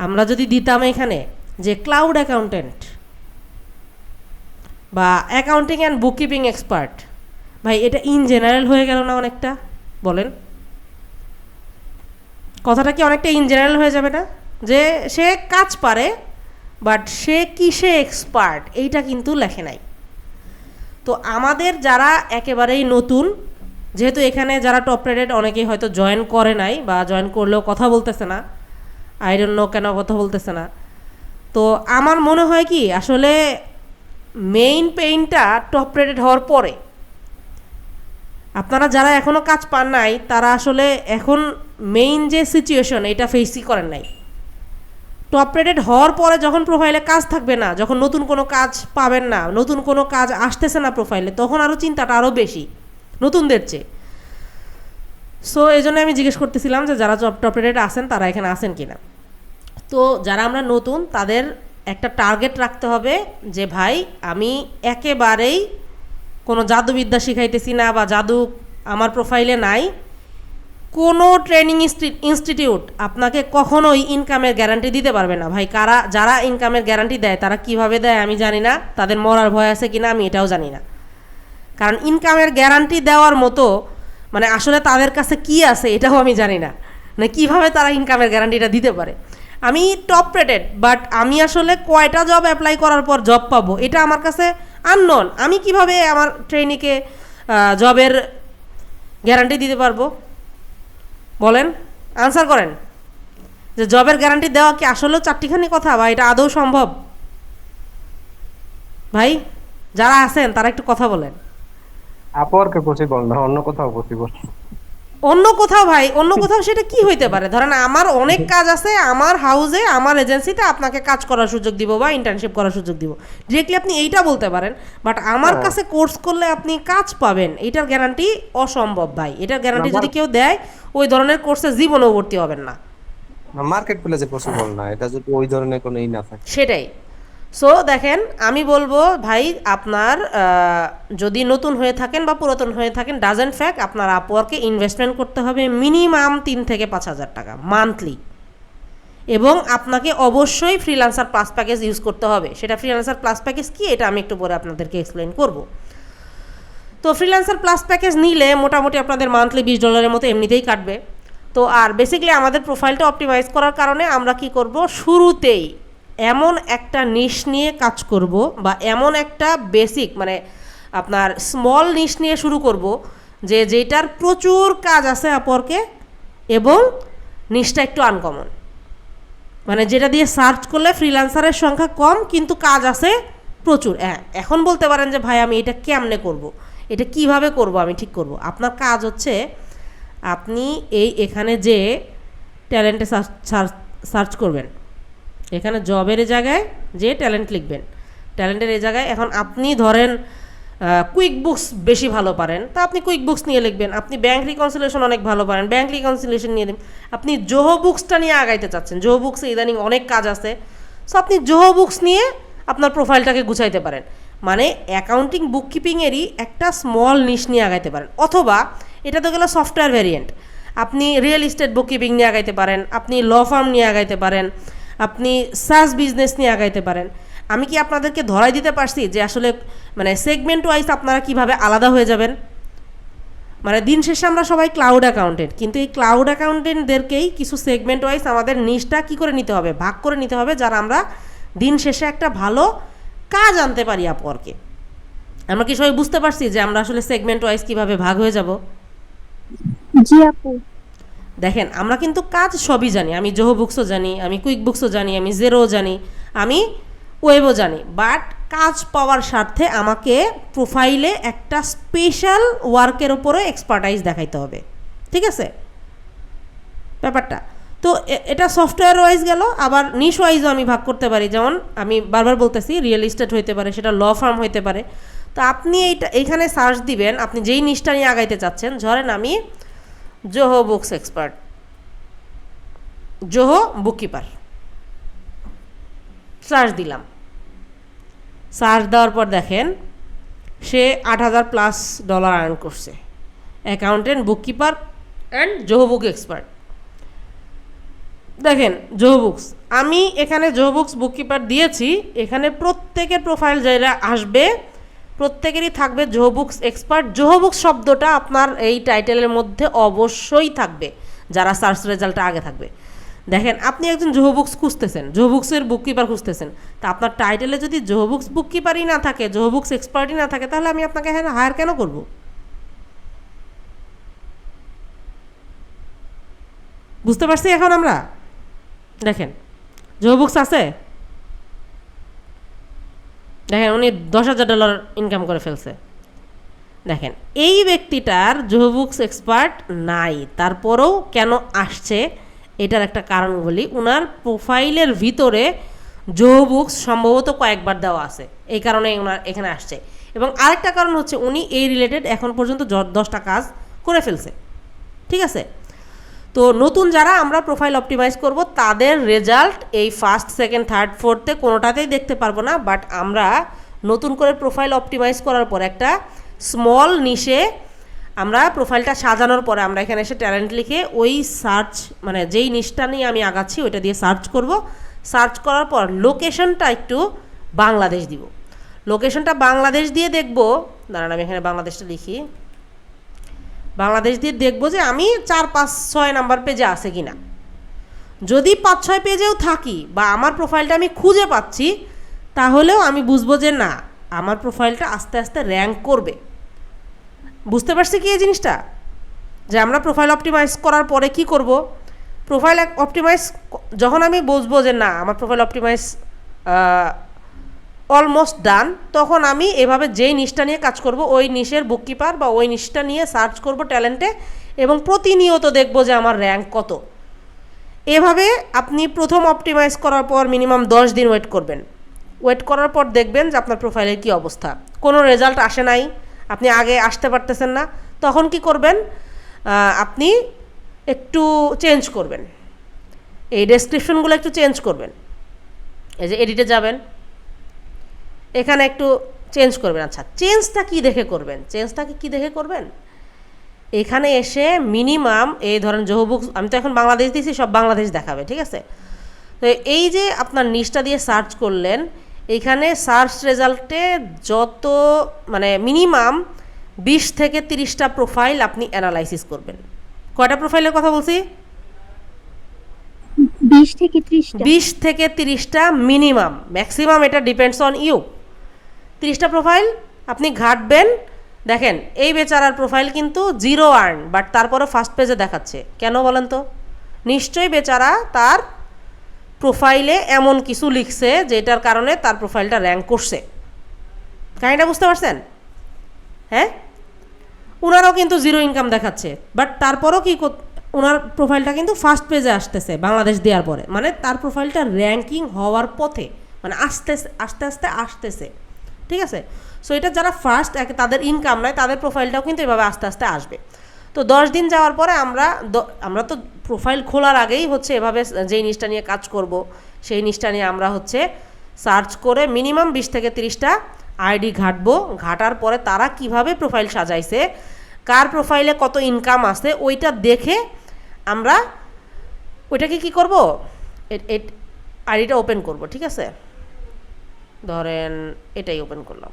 Speaker 2: আমরা যদি দিতাম এখানে যে ক্লাউড অ্যাকাউন্টেন্ট বা অ্যাকাউন্টিং অ্যান্ড বুককিপিং এক্সপার্ট, ভাই এটা ইন জেনারেল হয়ে গেল না অনেকটা, বলেন? কথাটা কি অনেকটা ইন জেনারেল হয়ে যাবে না, যে সে কাজ পারে বাট সে কিসে এক্সপার্ট এইটা কিন্তু লেখে নাই। তো আমাদের যারা একেবারেই নতুন, যেহেতু এখানে যারা টপ রেটেড অনেকেই হয়তো জয়েন করে নাই বা জয়েন করলেও কথা বলতেছে না, আই ডোন্ট নো কেন কথা বলতেছে না। তো আমার মনে হয় কি আসলে মেইন পেইনটা টপ রেটেড হওয়ার পরে। আপনারা যারা এখনও কাজ পান নাই তারা আসলে এখন মেইন যে সিচুয়েশন এটা ফেসই করেন নাই। টপ রেটেড হওয়ার পরে যখন প্রোফাইলে কাজ থাকবে না, যখন নতুন কোনো কাজ পাবেন না, নতুন কোনো কাজ আসতেছে না প্রোফাইলে, তখন আরও চিন্তাটা আরও বেশি নতুনদের চেয়ে। সো এই জন্য আমি জিজ্ঞেস করতেছিলাম যে যারা টপ রেটেড আছেন তারা এখানে আছেন কি না। তো যারা আমরা নতুন তাদের একটা টার্গেট রাখতে হবে যে ভাই আমি একেবারেই কোনো জাদুবিদ্যা শিখাইতেছি না বা জাদু আমার প্রোফাইলে নাই। কোনো ট্রেনিং ইনস্টিটিউট আপনাকে কখনোই ইনকামের গ্যারান্টি দিতে পারবে না ভাই। যারা ইনকামের গ্যারান্টি দেয় তারা কিভাবে দেয় আমি জানি না, তাদের মরার ভয় আছে কিনা আমি এটাও জানি না। কারণ ইনকামের গ্যারান্টি দেওয়ার মতো মানে আসলে তাদের কাছে কি আছে এটাও আমি জানি না, মানে কীভাবে তারা ইনকামের গ্যারান্টিটা দিতে পারে। আমি টপ রেটেড বাট আমি আসলে কয়টা জব অ্যাপ্লাই করার পর জব পাবো এটা আমার কাছে আননোন। আমি কিভাবে আমার ট্রেনিকে জবের গ্যারান্টি দিতে পারবো বলেন, আনসার করেন। যে জবের গ্যারান্টি দেওয়া কি আসলেও চারটিখানি কথা বা এটা আদৌ সম্ভব? ভাই যারা আছেন তারা একটু কথা বলেন।
Speaker 4: আপওয়ার্কে পসিবল না, অন্য কোথাও পসিবল।
Speaker 2: অন্য কোথাও ভাই, অন্য কোথাও সেটা কি হইতে পারে? ধরেন আমার অনেক কাজ আছে, আমার হাউসে আমার এজেন্সিতে আপনাকে কাজ করার সুযোগ দিব বা ইন্টার্নশিপ করার সুযোগ দিব, ডিরেক্টলি আপনি এইটা বলতে পারেন। বাট আমার কাছে কোর্স করলে আপনি কাজ পাবেন এটার গ্যারান্টি অসম্ভব ভাই। এটার গ্যারান্টি যদি কেউ দেয় ওই ধরনের কোর্সে জীবনেও ভর্তি হবেন না।
Speaker 4: মার্কেট প্লেসে পসিবল না এটা যদি ওই ধরনের কোনো ই না থাকে।
Speaker 2: সেটাই। সো দেখেন আমি বলবো ভাই আপনার যদি নতুন হয়ে থাকেন বা পুরাতন হয়ে থাকেন ডাজেন্ট ফ্যাক্ট, আপনার আপওয়ার্কে ইনভেস্টমেন্ট করতে হবে মিনিমাম 3 থেকে 5,000 টাকা মান্থলি। এবং আপনাকে অবশ্যই ফ্রিল্যান্সার প্লাস প্যাকেজ ইউজ করতে হবে। সেটা ফ্রিল্যান্সার প্লাস প্যাকেজ কি এটা আমি একটু পরে আপনাদেরকে এক্সপ্লেন করব। তো ফ্রিল্যান্সার প্লাস প্যাকেজ নিলে মোটামুটি আপনাদের মান্থলি $20 মতো এমনিতেই কাটবে। তো আর বেসিক্যালি আমাদের প্রোফাইলটা অপটিমাইজ করার কারণে আমরা কি করব, শুরুতেই এমন একটা নিশ নিয়ে কাজ করব বা এমন একটা বেসিক মানে আপনার স্মল নিশ নিয়ে শুরু করব যেটার প্রচুর কাজ আছে আপওয়ার্কে এবং নিশটা একটু আনকমন, মানে যেটা দিয়ে সার্চ করলে ফ্রিল্যান্সারের সংখ্যা কম কিন্তু কাজ আছে প্রচুর। হ্যাঁ এখন বলতে পারেন যে ভাই আমি এটা কেমনে করব, এটা কিভাবে করব আমি ঠিক করব। আপনার কাজ হচ্ছে আপনি এখানে যে ট্যালেন্টে সার্চ করবেন, এখানে জবের জায়গায় যে ট্যালেন্ট লিখবেন, ট্যালেন্টের এই জায়গায় এখন আপনি ধরেন কুইক বুকস বেশি ভালো পারেন তা আপনি কুইক বুকস নিয়ে লিখবেন। আপনি ব্যাংক রিকনসিলিয়েশন অনেক ভালো পারেন, ব্যাংক রিকনসিলিয়েশন নিয়ে দেবেন। আপনি জোহো বুকসটা নিয়ে আগাইতে চাচ্ছেন, জোহো বুকসে ইদানিং অনেক কাজ আছে, সো আপনি জোহো বুকস নিয়ে আপনার প্রোফাইলটাকে গুছাইতে পারেন। মানে অ্যাকাউন্টিং বুককিপিংয়েরই একটা স্মল নিশ নিয়ে আগাইতে পারেন। অথবা এটা তো গেল সফটওয়্যার ভ্যারিয়েন্ট, আপনি রিয়েল এস্টেট বুককিপিং নিয়ে আগাইতে পারেন, আপনি ল ফার্ম নিয়ে আগাইতে পারেন, আপনি সাস বিজনেস নিয়ে আগাইতে পারেন। আমি কি আপনাদেরকে ধরাই দিতে পারছি যে আসলে মানে সেগমেন্ট ওয়াইজ আপনারা কিভাবে আলাদা হয়ে যাবেন? মানে দিন শেষে আমরা সবাই ক্লাউড অ্যাকাউন্টেন্ট, কিন্তু এই ক্লাউড অ্যাকাউন্টেন্টদেরকেই কিছু সেগমেন্ট ওয়াইজ আমাদের নিশটা কী করে নিতে হবে, ভাগ করে নিতে হবে, যারা আমরা দিন শেষে একটা ভালো কাজ আনতে পারি আপওয়ার্কে। আমরা কি সবাই বুঝতে পারছি যে আমরা আসলে সেগমেন্ট ওয়াইজ কীভাবে ভাগ হয়ে যাব?
Speaker 6: জি আপু।
Speaker 2: দেখেন আমরা কিন্তু কাজ সবই জানি, আমি জোহো বুকসও জানি, আমি কুইক বুকসও জানি, আমি জেরোও জানি, আমি ওয়েবও জানি, বাট কাজ পাওয়ার স্বার্থে আমাকে প্রোফাইলে একটা স্পেশাল ওয়ার্কের ওপরে এক্সপার্টাইজ দেখাইতে হবে, ঠিক আছে ব্যাপারটা? তো এটা সফটওয়্যার ওয়াইজ গেল। আবার নিশ ওয়াইজও আমি ভাগ করতে পারি, যেমন আমি বারবার বলতেছি রিয়েল এস্টেট হইতে পারে, সেটা ল ফার্ম হইতে পারে। তো আপনি এইখানে সার্চ দিবেন আপনি যেই নিশটা নিয়ে আগাইতে চাচ্ছেন। ধরেন আমি Zoho books expert, Zoho bookkeeper search দিলাম। সার্চ দেওয়ার পর দেখেন সে $8,000+ আর্ন করছে, accountant, bookkeeper and Zoho book expert. দেখেন জোহো বুকস, আমি এখানে জোহো বুকস বুককিপার দিয়েছি, এখানে প্রত্যেকের প্রোফাইল যারা আসবে প্রত্যেকেরই থাকবে Zoho books expert. Zoho books শব্দটা আপনার এই টাইটেলের মধ্যে অবশ্যই থাকবে, যারা সার্চ রেজাল্টটা আগে থাকবে। দেখেন আপনি একজন জোহো বুকস খুঁজতেছেন, জোহো বুকসের বুককিপার খুঁজতেছেন, তা আপনার টাইটেলে যদি জোহো বুকস বুককিপারই না থাকে, জোহো বুকস এক্সপার্টই না থাকে, তাহলে আমি আপনাকে হায়ার কেন করব? বুঝতে পারছি এখন আমরা? দেখেন জোহো বুকস আছে, দেখেন উনি $10,000 ইনকাম করে ফেলছে। দেখেন এই ব্যক্তিটার জোহো বুকস এক্সপার্ট নাই, তারপরেও কেন আসছে এটার একটা কারণ বলি। উনার প্রোফাইলের ভিতরে জোহো বুকস সম্ভবত কয়েকবার দেওয়া আছে, এই কারণে ওনার এখানে আসছে। এবং আরেকটা কারণ হচ্ছে উনি এই রিলেটেড এখন পর্যন্ত 10টা কাজ করে ফেলছে, ঠিক আছে? তো নতুন যারা আমরা প্রোফাইল অপটিমাইজ করব তাদের রেজাল্ট এই ফার্স্ট, সেকেন্ড, থার্ড, ফোর্থে কোনোটাতেই দেখতে পারবো না, বাট আমরা নতুন করে প্রোফাইল অপটিমাইজ করার পর একটা স্মল নিশে আমরা প্রোফাইলটা সাজানোর পরে আমরা এখানে এসে ট্যালেন্ট লিখে ওই সার্চ, মানে যেই নিশটা নিয়ে আমি আগাচ্ছি ওইটা দিয়ে সার্চ করব। সার্চ করার পর লোকেশনটা একটু বাংলাদেশ দিব, লোকেশনটা বাংলাদেশ দিয়ে দেখব। দাঁড়ান আমি এখানে বাংলাদেশটা লিখি, বাংলাদেশ দিয়ে দেখব যে আমি 4, 5, 6 নাম্বার পেজে আছে কিনা। যদি 5, 6 পেজেও থাকি বা আমার প্রোফাইলটা আমি খুঁজে পাচ্ছি, তাহলেও আমি বুঝবো যে না, আমার প্রোফাইলটা আস্তে আস্তে র্যাঙ্ক করবে। বুঝতে পারছি কি এই জিনিসটা? যে আমরা প্রোফাইল অপটিমাইজ করার পরে কি করব, প্রোফাইল অপটিমাইজ যখন আমি বুঝবো যে না আমার প্রোফাইল অপটিমাইজ অলমোস্ট ডান, তখন আমি এভাবে যেই নিশটা নিয়ে কাজ করব ওই নিশের বুককিপার বা ওই নিশটা নিয়ে সার্চ করব ট্যালেন্টে, এবং প্রতিনিয়ত দেখব যে আমার র্যাঙ্ক কত। এভাবে আপনি প্রথম অপটিমাইজ করার পর মিনিমাম 10 দিন ওয়েট করবেন। ওয়েট করার পর দেখবেন যে আপনার প্রোফাইলের কী অবস্থা, কোনো রেজাল্ট আসে নাই, আপনি আগে আসতে পারতেছেন না, তখন কি করবেন, আপনি একটু চেঞ্জ করবেন, এই ডেসক্রিপশনগুলো একটু চেঞ্জ করবেন। এই যে এডিটে যাবেন, এখানে একটু চেঞ্জ করবেন। আচ্ছা চেঞ্জটা কি দেখে করবেন, চেঞ্জটাকে কি দেখে করবেন, এখানে এসে মিনিমাম এই ধরেন জোহো বুকস, আমি তো এখন বাংলাদেশ দিয়েছি, সব বাংলাদেশ দেখাবে, ঠিক আছে? তো এই যে আপনার নিশটা দিয়ে সার্চ করলেন, এইখানে সার্চ রেজাল্টে যত মানে মিনিমাম 20 থেকে 30টা প্রোফাইল আপনি অ্যানালাইসিস করবেন। কয়টা প্রোফাইলের কথা বলছি?
Speaker 6: 20 থেকে 30টা।
Speaker 2: 20 থেকে 30টা মিনিমাম, ম্যাক্সিমাম এটা ডিপেন্ডস অন ইউ। 30টা প্রোফাইল আপনি ঘাটবেন। দেখেন এই বেচারার প্রোফাইল কিন্তু 0 আর্ন, বাট তারপরে ফার্স্ট পেজে দেখাচ্ছে, কেন বলেন তো? নিশ্চয়ই বেচারা তার প্রোফাইলে এমন কিছু লিখছে যেটার কারণে তার প্রোফাইলটা র্যাঙ্ক করছে। কাহিনিটা বুঝতে পারছেন? হ্যাঁ, ওনারাও কিন্তু 0 ইনকাম দেখাচ্ছে, বাট তারপরও কি ওনার প্রোফাইলটা কিন্তু ফার্স্ট পেজে আসতেছে বাংলাদেশ দেওয়ার পরে, মানে তার প্রোফাইলটা র্যাঙ্কিং হওয়ার পথে, মানে আস্তে আস্তে আসতেছে, ঠিক আছে? সো এটা যারা ফার্স্ট তাদের ইনকাম নাই, তাদের প্রোফাইলটাও কিন্তু এভাবে আস্তে আস্তে আসবে। তো 10 দিন যাওয়ার পরে আমরা তো প্রোফাইল খোলার আগেই হচ্ছে এভাবে যেই নিশটা নিয়ে কাজ করব সেই নিশটা নিয়ে আমরা হচ্ছে সার্চ করে মিনিমাম 20 থেকে 30টা আইডি ঘাটবো। ঘাটার পরে তারা কিভাবে প্রোফাইল সাজাইছে, কার প্রোফাইলে কত ইনকাম আছে, ওইটা দেখে আমরা ওইটাকে কি করব, আইডিটা ওপেন করব, ঠিক আছে? ধরেন এটাই ওপেন করলাম।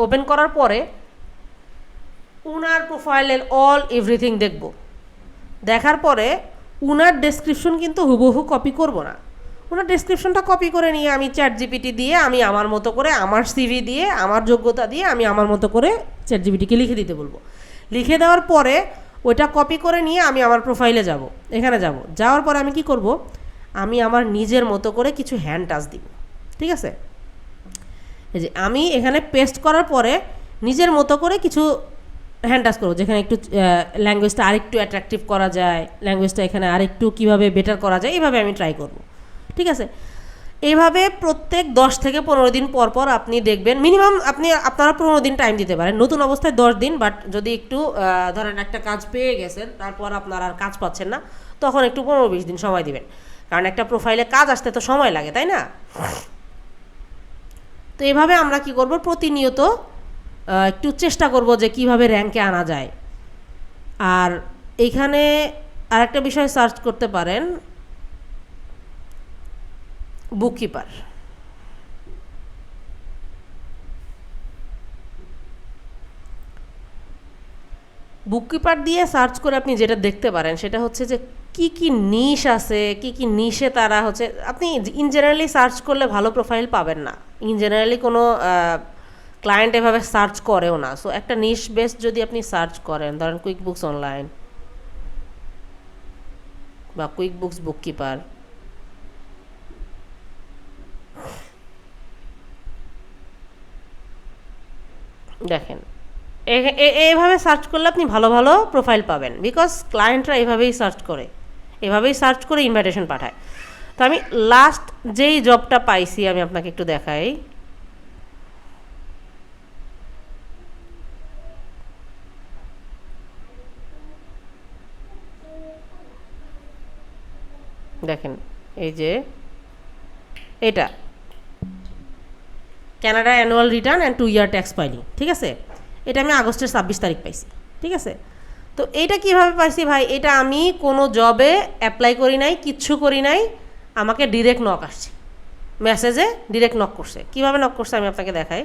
Speaker 2: ওপেন করার পরে উনার প্রোফাইলের অল এভরিথিং দেখব। দেখার পরে উনার ডেসক্রিপশন কিন্তু হুবহু কপি করব না, ওনার ডেসক্রিপশনটা কপি করে নিয়ে আমি চ্যাট জিপিটি দিয়ে আমি আমার মতো করে আমার সিভি দিয়ে আমার যোগ্যতা দিয়ে আমি আমার মতো করে চ্যাট জিপিটিকে লিখে দিতে বলবো। লিখে দেওয়ার পরে ওইটা কপি করে নিয়ে আমি আমার প্রোফাইলে যাব, এখানে যাব। যাওয়ার পরে আমি কি করব, আমি আমার নিজের মতো করে কিছু হ্যান্ড টাচ দিব, ঠিক আছে? এই যে আমি এখানে পেস্ট করার পরে নিজের মতো করে কিছু হ্যান্ড টাচ করবো, যেখানে একটু ল্যাঙ্গুয়েজটা আরেকটু অ্যাট্রাকটিভ করা যায়, ল্যাঙ্গুয়েজটা এখানে আরেকটু কীভাবে বেটার করা যায়, এইভাবে আমি ট্রাই করব, ঠিক আছে? এইভাবে প্রত্যেক 10 থেকে 15 দিন পর পর আপনি দেখবেন, মিনিমাম আপনারা 15 দিন টাইম দিতে পারেন, নতুন অবস্থায় 10 দিন, বাট যদি একটু ধরেন একটা কাজ পেয়ে গেছেন তারপর আপনারা আর কাজ পাচ্ছেন না, তখন একটু 15-20 দিন সময় দিবেন, কারণ একটা প্রোফাইলে কাজ আসতে তো সময় লাগে, তাই না? তো এভাবে আমরা কি করব, প্রতিনিয়ত একটু চেষ্টা করব যে কিভাবে র্যাঙ্কে আনা যায়। আর এইখানে আরেকটা বিষয় সার্চ করতে পারেন, বুককিপার। বুককিপার দিয়ে সার্চ করে আপনি যেটা দেখতে পারেন সেটা হচ্ছে যে কি কি নিশ আছে, কি কি নিশে তারা হচ্ছে, আপনি ইন জেনারেলি সার্চ করলে ভালো প্রোফাইল পাবেন না। ইন জেনারেলি কোনো ক্লায়েন্ট এভাবে সার্চ করেও না। সো একটা নিশ বেস যদি আপনি সার্চ করেন, ধরেন কুইক বুকস অনলাইন বা কুইক বুকস বুককিপার, দেখেন এইভাবে সার্চ করলে আপনি ভালো ভালো প্রোফাইল পাবেন, বিকজ ক্লায়েন্টরা এভাবেই সার্চ করে ইনভাইটেশন পাঠায়। তো আমি লাস্ট যেই জবটা পাইছি আমি আপনাকে একটু দেখাই। দেখেন এই যে এটা Canada annual return and 2 year tax filing, ঠিক আছে? এটা আমি আগস্টের 26 তারিখ পাইছি, ঠিক আছে? তো এইটা কিভাবে পাইছি ভাই? এটা আমি কোনো জবে অ্যাপ্লাই করি নাই, কিচ্ছু করি নাই, আমাকে ডিরেক্ট নক আসছে, মেসেজে ডিরেক্ট নক করছে। কিভাবে নক করছে আমি আপনাকে দেখাই।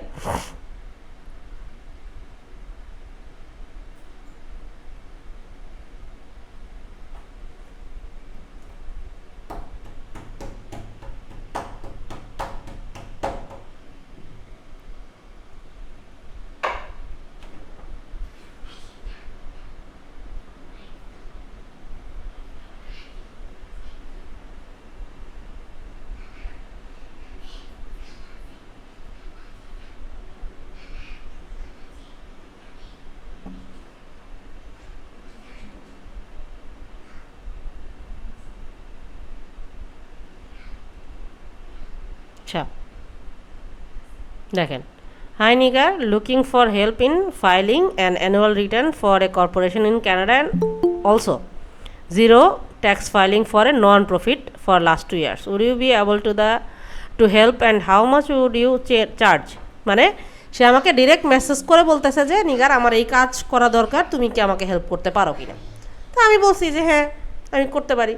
Speaker 2: আচ্ছা দেখেন, hi Nigar, looking for help in filing an annual return for a corporation in Canada and also zero tax filing for a non profit for last 2 years. Would you be able to help and how much would you charge? মানে সে আমাকে direct message করে বলতেছে যে নিগার আমার এই কাজ করা দরকার, তুমি কি আমাকে হেল্প করতে পারো কি না? তো আমি বলছি যে হ্যাঁ আমি করতে পারি।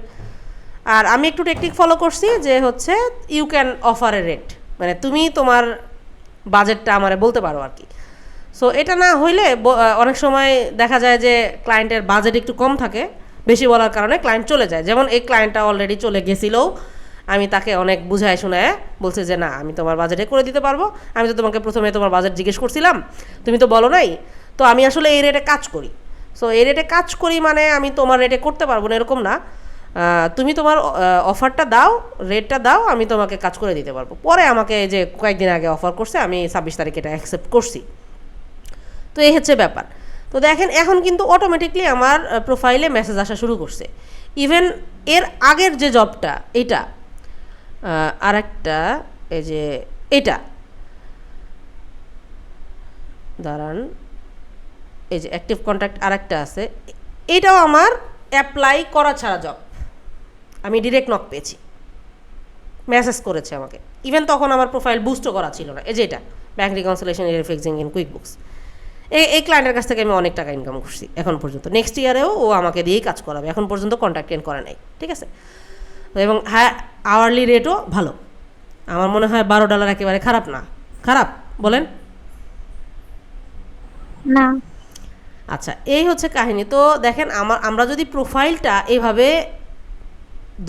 Speaker 2: আর আমি একটু টেকনিক ফলো করছি যে হচ্ছে you can offer a rate, মানে তুমি তোমার বাজেটটা আমারে বলতে পারো আর কি। সো এটা না হইলে অনেক সময় দেখা যায় যে ক্লায়েন্টের বাজেট একটু কম থাকে, বেশি বলার কারণে ক্লায়েন্ট চলে যায়। যেমন এই ক্লায়েন্টটা অলরেডি চলে গেছিলো, আমি তাকে অনেক বুঝায় শোনায় বলছে যে না আমি তোমার বাজেটে করে দিতে পারবো, আমি তো তোমাকে প্রথমে তোমার বাজেট জিজ্ঞেস করছিলাম, তুমি তো বলো নাই, তো আমি আসলে এই রেটে কাজ করি। সো এই রেটে কাজ করি মানে আমি তোমার রেটে করতে পারবো না এরকম না, তুমি তোমার অফারটা দাও, রেটটা দাও, আমি তোমাকে কাজ করে দিতে পারবো। পরে আমাকে যে কয়েকদিন আগে অফার করছে, আমি 26 তারিখে এটা অ্যাকসেপ্ট করছি। তো এই হচ্ছে ব্যাপার। তো দেখেন এখন কিন্তু অটোমেটিকলি আমার প্রোফাইলে মেসেজ আসা শুরু করছে। ইভেন এর আগের যে জবটা, এটা আর একটা, এই যে এটা দাঁড়ান, এই যে অ্যাক্টিভ কন্ট্যাক্ট আর একটা আছে, এটাও আমার অ্যাপ্লাই করা ছাড়া জব, আমি ডিরেক্ট নক পেয়েছি, মেসেজ করেছে আমাকে। ইভেন তখন আমার প্রোফাইল বুস্টও করা ছিল না। এই যে এটা bank reconciliation fixing in quick books, এই ক্লায়েন্টের কাছ থেকে আমি অনেক টাকা ইনকাম করছি এখন পর্যন্ত। নেক্সট ইয়ারেও ও আমাকে দিয়েই কাজ করাবে, এখন পর্যন্ত কন্ট্যাক্ট এন্ড করে নাই, ঠিক আছে? এবং হ্যাঁ আওয়ারলি রেটও ভালো, আমার মনে হয় $12 একেবারে খারাপ না। খারাপ বলেন
Speaker 6: না।
Speaker 2: আচ্ছা এই হচ্ছে কাহিনী। তো দেখেন আমরা যদি প্রোফাইলটা এভাবে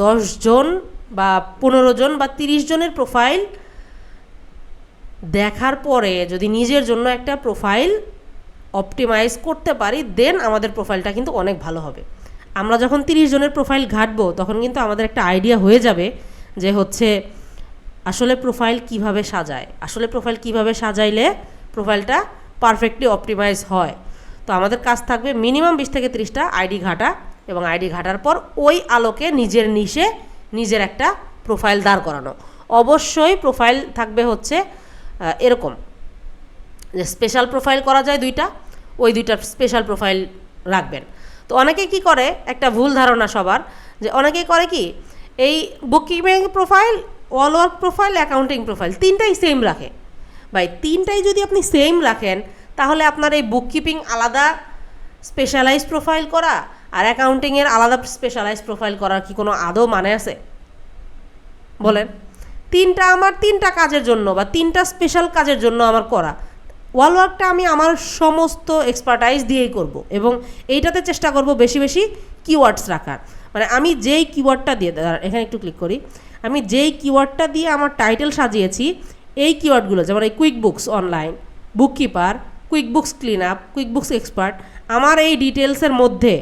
Speaker 2: 10 জন বা 15 জন বা 30 জনের প্রোফাইল দেখার পরে যদি নিজের জন্য একটা প্রোফাইল অপটিমাইজ করতে পারি, দেন আমাদের প্রোফাইলটা কিন্তু অনেক ভালো হবে। আমরা যখন 30 জনের প্রোফাইল ঘাঁটবো তখন কিন্তু আমাদের একটা আইডিয়া হয়ে যাবে যে হচ্ছে আসলে প্রোফাইল কিভাবে সাজায়, আসলে প্রোফাইল কিভাবে সাজাইলে প্রোফাইলটা পারফেক্টলি অপটিমাইজ হয়। তো আমাদের কাজ থাকবে মিনিমাম 20 থেকে 30টা আইডি ঘাঁটা, এবং আইডি ঘাটার পর ওই আলোকে নিজের নিশে নিজের একটা প্রোফাইল দাঁড় করানো। অবশ্যই প্রোফাইল থাকবে হচ্ছে এরকম যে স্পেশাল প্রোফাইল করা যায় 2টা, ওই 2টার স্পেশাল প্রোফাইল রাখবেন। তো অনেকে কি করে, একটা ভুল ধারণা সবার, যে অনেকেই করে কি এই bookkeeping profile, all work profile, accounting profile 3টাই সেম রাখে। ভাই 3টাই যদি আপনি সেম রাখেন তাহলে আপনার এই বুককিপিং আলাদা স্পেশালাইজ প্রোফাইল করা আর অ্যাকাউন্টিংয়ের আলাদা স্পেশালাইজ প্রোফাইল করার কি কোনো আদৌ মানে আছে বলেন? 3টা আমার 3টা কাজের জন্য বা 3টা স্পেশাল কাজের জন্য আমার করা, ওয়াল ওয়ার্কটা আমি আমার সমস্ত এক্সপার্টাইজ দিয়েই করব এবং এইটাতে চেষ্টা করব বেশি বেশি কিওয়ার্ডস রাখার। মানে আমি যেই কিওয়ার্ডটা দিয়ে, এখানে একটু ক্লিক করি, আমি যেই কিওয়ার্ডটা দিয়ে আমার টাইটেল সাজিয়েছি, এই কিওয়ার্ডগুলো যেমন এই quick books online, bookkeeper, quick books clean up, quick books expert, আমার এই ডিটেলসের মধ্যে,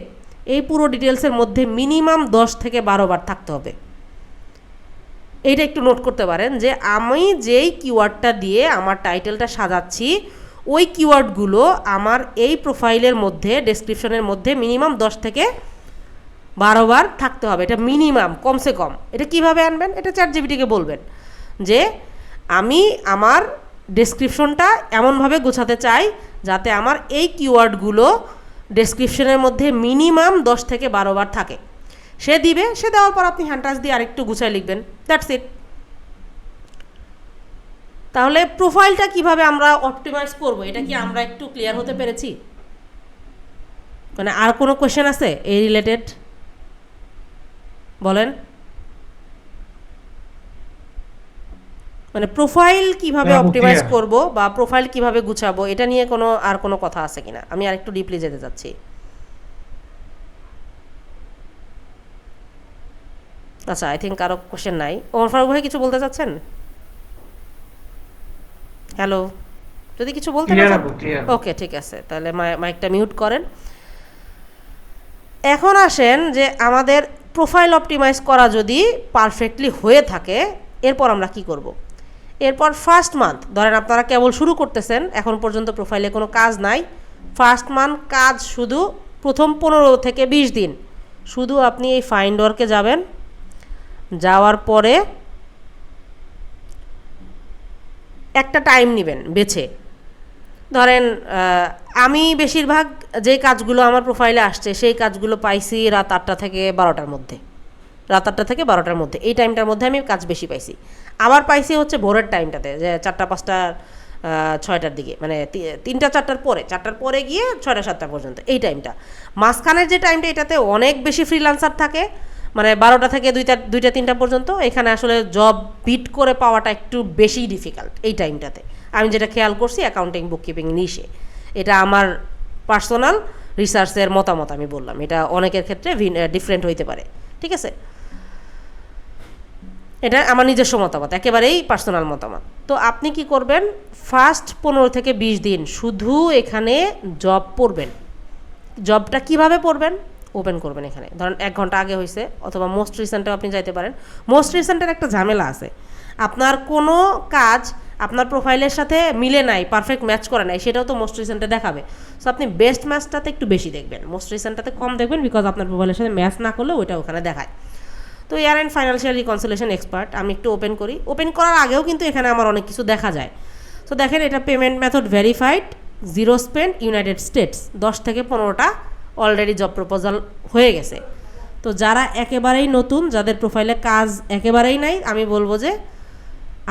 Speaker 2: এই পুরো ডিটেলসের মধ্যে মিনিমাম 10 থেকে 12 বার থাকতে হবে। এইটা একটু নোট করতে পারেন যে আমি যেই কিওয়ার্ডটা দিয়ে আমার টাইটেলটা সাজাচ্ছি, ওই কিওয়ার্ডগুলো আমার এই প্রোফাইলের মধ্যে, ডেসক্রিপশনের মধ্যে মিনিমাম 10 থেকে 12 বার থাকতে হবে। এটা মিনিমাম, কমসে কম। এটা কিভাবে আনবেন? এটা চ্যাটজিপিটিকে বলবেন যে আমি আমার ডেসক্রিপশনটা এমনভাবে গোছাতে চাই যাতে আমার এই কিওয়ার্ডগুলো ডেসক্রিপশনের মধ্যে মিনিমাম 10 থেকে 12 বার থাকে। সে দিবে, সে দেওয়ার পর আপনি হ্যান্ড টাচ দিয়ে আরেকটু গুছায় লিখবেন, দ্যাটস ইট। তাহলে প্রোফাইলটা কিভাবে আমরা অপটিমাইজ করব, এটা কি আমরা একটু ক্লিয়ার হতে পেরেছি? মানে আর কোনো কোয়েশ্চেন আছে এই রিলেটেড? বলেন। মানে প্রোফাইল কিভাবে অপটিমাইজ করব বা প্রোফাইল কিভাবে গুছাবো, এটা নিয়ে আর কোনো কথা আছে কিনা? আমি আর একটু ডিপলি যেতে যাচ্ছি। আচ্ছা, আই থিঙ্ক কারো কোশ্চেন নাই। ওমর ফারুক ভাই কিছু বলতে চাচ্ছেন? হ্যালো, যদি কিছু বলতে চান, ওকে ঠিক আছে, তাহলে মাইকটা মিউট করেন। এখন আসেন যে আমাদের প্রোফাইল অপটিমাইজ করা যদি পারফেক্টলি হয়ে থাকে, এরপর আমরা কি করব? এরপর ফার্স্ট মান্থ, ধরেন আপনারা কেবল শুরু করতেছেন, এখন পর্যন্ত প্রোফাইলে কোনো কাজ নাই। ফার্স্ট মান্থ কাজ শুধু প্রথম 15 থেকে 20 দিন শুধু আপনি এই ফাইন্ড ওয়ার্কে যাবেন। যাওয়ার পরে একটা টাইম নেবেন বেছে, ধরেন আমি বেশিরভাগ যে কাজগুলো আমার প্রোফাইলে আসছে সেই কাজগুলো পাইছি রাত 8টা থেকে 12টার মধ্যে, রাত 8টা থেকে 12টার মধ্যে, এই টাইমটার মধ্যে আমি কাজ বেশি পাইছি। আবার পাইছি হচ্ছে ভোরের টাইমটাতে, যে 4টা 5টা 6টার দিকে, মানে 3টা 4টার পরে, 4টার পরে গিয়ে 6টা 7টা পর্যন্ত, এই টাইমটা। মাঝখানের যে টাইমটা, এটাতে অনেক বেশি ফ্রিল্যান্সার থাকে, মানে 12টা থেকে 2টা 3টা পর্যন্ত। এখানে আসলে জব বিট করে পাওয়াটা একটু বেশি ডিফিকাল্ট এই টাইমটাতে। আমি যেটা খেয়াল করছি অ্যাকাউন্টিং বুককিপিং নিশে, এটা আমার পার্সোনাল রিসার্চের মতামত আমি বললাম, এটা অনেকের ক্ষেত্রে ডিফারেন্ট হইতে পারে, ঠিক আছে? এটা আমার নিজস্ব মতামত, একেবারেই পার্সোনাল মতামত। তো আপনি কি করবেন, ফার্স্ট 15 থেকে 20 দিন শুধু এখানে জব পড়বেন। জবটা কিভাবে পড়বেন? ওপেন করবেন এখানে, ধরেন 1 ঘন্টা আগে হয়েছে, অথবা মোস্ট রিসেন্টেও আপনি যাইতে পারেন। মোস্ট রিসেন্টের একটা ঝামেলা আছে, আপনার কোনো কাজ আপনার প্রোফাইলের সাথে মিলে নাই, পারফেক্ট ম্যাচ করে নাই, সেটাও তো মোস্ট রিসেন্টে দেখাবে। সো আপনি বেস্ট ম্যাচটাতে একটু বেশি দেখবেন, মোস্ট রিসেন্টটাতে কম দেখবেন, বিকজ আপনার প্রোফাইলের সাথে ম্যাচ না করলে ওইটা ওখানে দেখায়। তো ইয়ার অ্যান্ড ফাইন্যান্সিয়াল রিকনসিলিয়েশন এক্সপার্ট আমি একটু ওপেন করি। ওপেন করার আগেও কিন্তু এখানে আমার অনেক কিছু দেখা যায়। তো দেখেন, এটা payment method verified, 0 spend, United states, 10 থেকে 15টা অলরেডি জব প্রপোজাল হয়ে গেছে। তো যারা একেবারেই নতুন, যাদের প্রোফাইলে কাজ একেবারেই নাই, আমি বলবো যে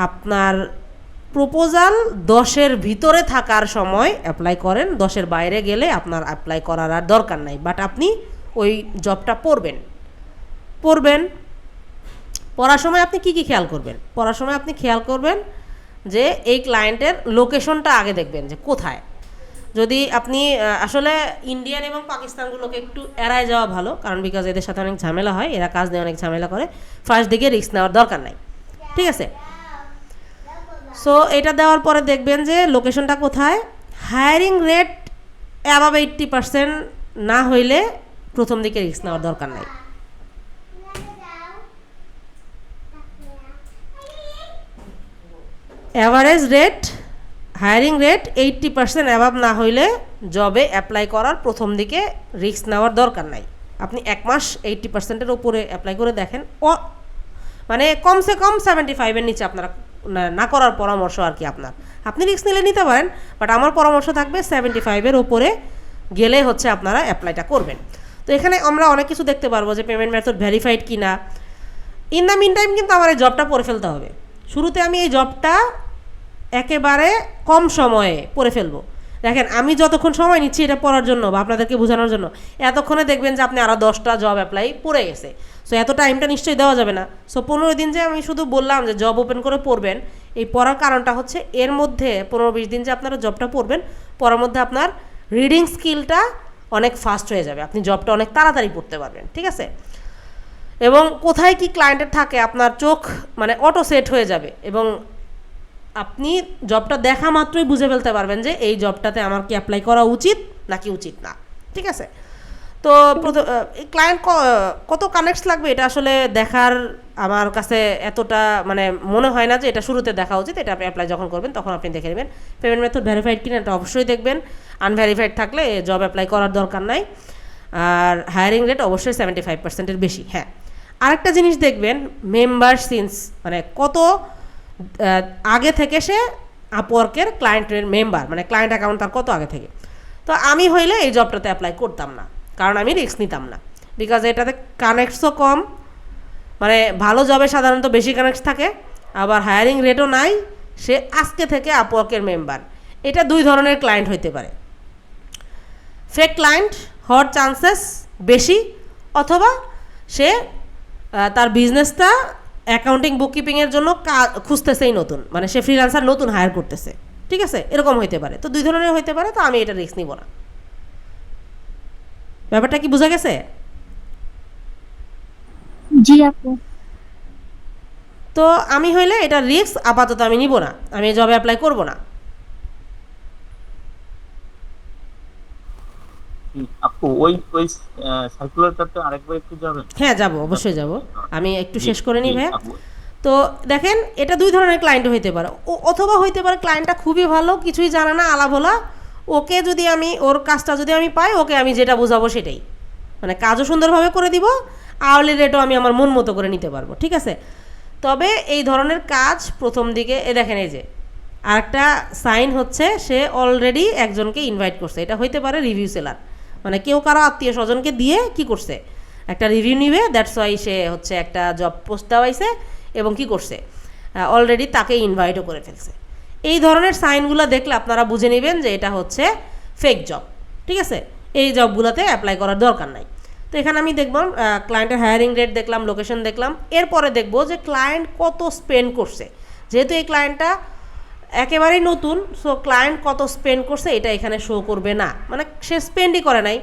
Speaker 2: আপনার প্রপোজাল 10-এর ভিতরে থাকার সময় অ্যাপ্লাই করেন, 10-এর বাইরে গেলে আপনার অ্যাপ্লাই করার আর দরকার নাই। বাট আপনি ওই জবটা পড়বেন। পড়ার সময় আপনি কি খেয়াল করবেন? পড়ার সময় আপনি খেয়াল করবেন যে এই ক্লায়েন্টের লোকেশনটা আগে দেখবেন যে কোথায়। যদি আপনি আসলে ইন্ডিয়ান এবং পাকিস্তানগুলোকে একটু এড়ায় যাওয়া ভালো, কারণ বিকজ এদের সাথে অনেক ঝামেলা হয়, এরা কাজ নিয়ে অনেক ঝামেলা করে। ফার্স্ট দিকে রিস্ক নেওয়ার দরকার নাই, ঠিক আছে? সো এটা দেওয়ার পরে দেখবেন যে লোকেশনটা কোথায়। হায়ারিং রেট অ্যাবাভ 80% না হইলে প্রথম দিকে রিস্ক নেওয়ার দরকার নাই। Average rate, hiring rate 80% above না হইলে জবে অ্যাপ্লাই করার প্রথম দিকে রিস্ক নেওয়ার দরকার নাই। আপনি 1 মাস 80%-এর উপরে অ্যাপ্লাই করে দেখেন, মানে কমসে কম 75-এর নিচে আপনারা না করার পরামর্শ আর কি আপনার। আপনি রিস্ক নিলে নিতে পারেন, বাট আমার পরামর্শ থাকবে 75-এর উপরে গেলে হচ্ছে আপনারা অ্যাপ্লাইটা করবেন। তো এখানে আমরা অনেক কিছু দেখতে পারবো যে পেমেন্ট মেথড ভেরিফাইড কি না। ইন দ্য মিন টাইম কিন্তু আমার এই জবটা পড়ে ফেলতে হবে। শুরুতে আমি এই জবটা একেবারে কম সময়ে পড়ে ফেলবো, দেখেন আমি যতক্ষণ সময় নিচ্ছি এটা পড়ার জন্য বা আপনাদেরকে বোঝানোর জন্য, এতক্ষণে দেখবেন যে আপনি আরও 10টা জব অ্যাপ্লাই পড়ে গেছে। সো এত টাইমটা নিশ্চয়ই দেওয়া যাবে না। সো 15 দিন যে আমি শুধু বললাম যে জব ওপেন করে পড়বেন, এই পড়ার কারণটা হচ্ছে এর মধ্যে 15-20 দিন যে আপনারা জবটা পড়বেন, পড়ার মধ্যে আপনার রিডিং স্কিলটা অনেক ফাস্ট হয়ে যাবে, আপনি জবটা অনেক তাড়াতাড়ি পড়তে পারবেন, ঠিক আছে? এবং কোথায় কি ক্লায়েন্টের থাকে আপনার চোখ মানে অটো সেট হয়ে যাবে, এবং আপনি জবটা দেখা মাত্রই বুঝে ফেলতে পারবেন যে এই জবটাতে আমার কি অ্যাপ্লাই করা উচিত নাকি উচিত না, ঠিক আছে? তো ক্লায়েন্ট কত কানেক্টস লাগবে এটা আসলে দেখার আমার কাছে এতটা মানে মনে হয় না যে এটা শুরুতে দেখা উচিত। এটা আপনি অ্যাপ্লাই যখন করবেন তখন আপনি দেখে নেবেন পেমেন্ট মেথড ভেরিফাইড কিনা, এটা অবশ্যই দেখবেন। আনভেরিফাইড থাকলে জব অ্যাপ্লাই করার দরকার নাই। আর হায়ারিং রেট অবশ্যই 75%-এর বেশি। হ্যাঁ, আরেকটা জিনিস দেখবেন, মেম্বার সিন্স মানে কত আগে থেকে সে আপওয়ার্কের ক্লায়েন্টের মেম্বার, মানে ক্লায়েন্ট অ্যাকাউন্ট তার কত আগে থেকে। তো আমি হইলে এই জবটাতে অ্যাপ্লাই করতাম না, কারণ আমি রিস্ক নিতাম না, বিকজ এটাতে কানেক্টসও কম, মানে ভালো জবে সাধারণত বেশি কানেক্টস থাকে, আবার হায়ারিং রেটও নাই, সে আজকে থেকে আপওয়ার্কের মেম্বার। এটা দুই ধরনের ক্লায়েন্ট হইতে পারে, ফেক ক্লায়েন্ট হওয়ার চান্সেস বেশি, অথবা সে তার বিজনেসটা অ্যাকাউন্টিং বুককিপিংয়ের জন্য খুঁজতেছেই নতুন, মানে সে ফ্রিল্যান্সার নতুন হায়ার করতেছে, ঠিক আছে? এরকম হইতে পারে। তো দুই ধরনের হইতে পারে, তো আমি এটা রিস্ক নিব না। ব্যাপারটা কি বোঝা গেছে?
Speaker 6: জি আপু।
Speaker 2: তো আমি হইলে এটা রিস্ক আপাতত আমি নিব না, আমি জবে অ্যাপ্লাই করব না।
Speaker 7: আপু ওই ওই সার্কুলারটাতে আরেকবার একটু যাবেন?
Speaker 2: হ্যাঁ যাব, অবশ্যই যাব। আমি একটু শেষ করে নিই ভাই।
Speaker 7: আপু
Speaker 2: তো দেখেন এটা দুই ধরনের ক্লায়েন্ট হইতে পারে, অথবা হইতে পারে ক্লায়েন্টটা খুবই ভালো, কিছুই জানে না, আলাভোলা, ওকে যদি আমি ওর কাজটা যদি আমি পাই, ওকে আমি যেটা বোঝাবো সেটাই, মানে কাজও সুন্দরভাবে করে দিব, আওয়ারলি রেটও আমি আমার মন মতো করে নিতে পারবো, ঠিক আছে? তবে এই ধরনের কাজ প্রথম দিকে দেখেন, এই যে আরেকটা সাইন হচ্ছে সে অলরেডি একজনকে ইনভাইট করছে, এটা হইতে পারে রিভিউ সেলার, মানে কেউ কারো আত্মীয় স্বজনকে দিয়ে কি করছে, একটা রিভিউ নিবে, দ্যাটস ওয়াই সে হচ্ছে একটা জব পোস্ট দেওয়াইছে এবং কি করছে অলরেডি তাকে ইনভাইটও করে ফেলছে। এই ধরনের সাইনগুলো দেখলে আপনারা বুঝে নেবেন যে এটা হচ্ছে ফেক জব, ঠিক আছে? এই জবগুলোতে অ্যাপ্লাই করার দরকার নাই। তো এখানে আমি দেখব ক্লায়েন্টের হায়ারিং রেট দেখলাম, লোকেশন দেখলাম, এরপরে দেখব যে ক্লায়েন্ট কত স্পেন্ড করছে। যেহেতু এই ক্লায়েন্টটা একেবারেই নতুন, সো ক্লায়েন্ট কত স্পেন্ড করছে এটা এখানে শো করবে না, মানে সে স্পেন্ডই করে নাই।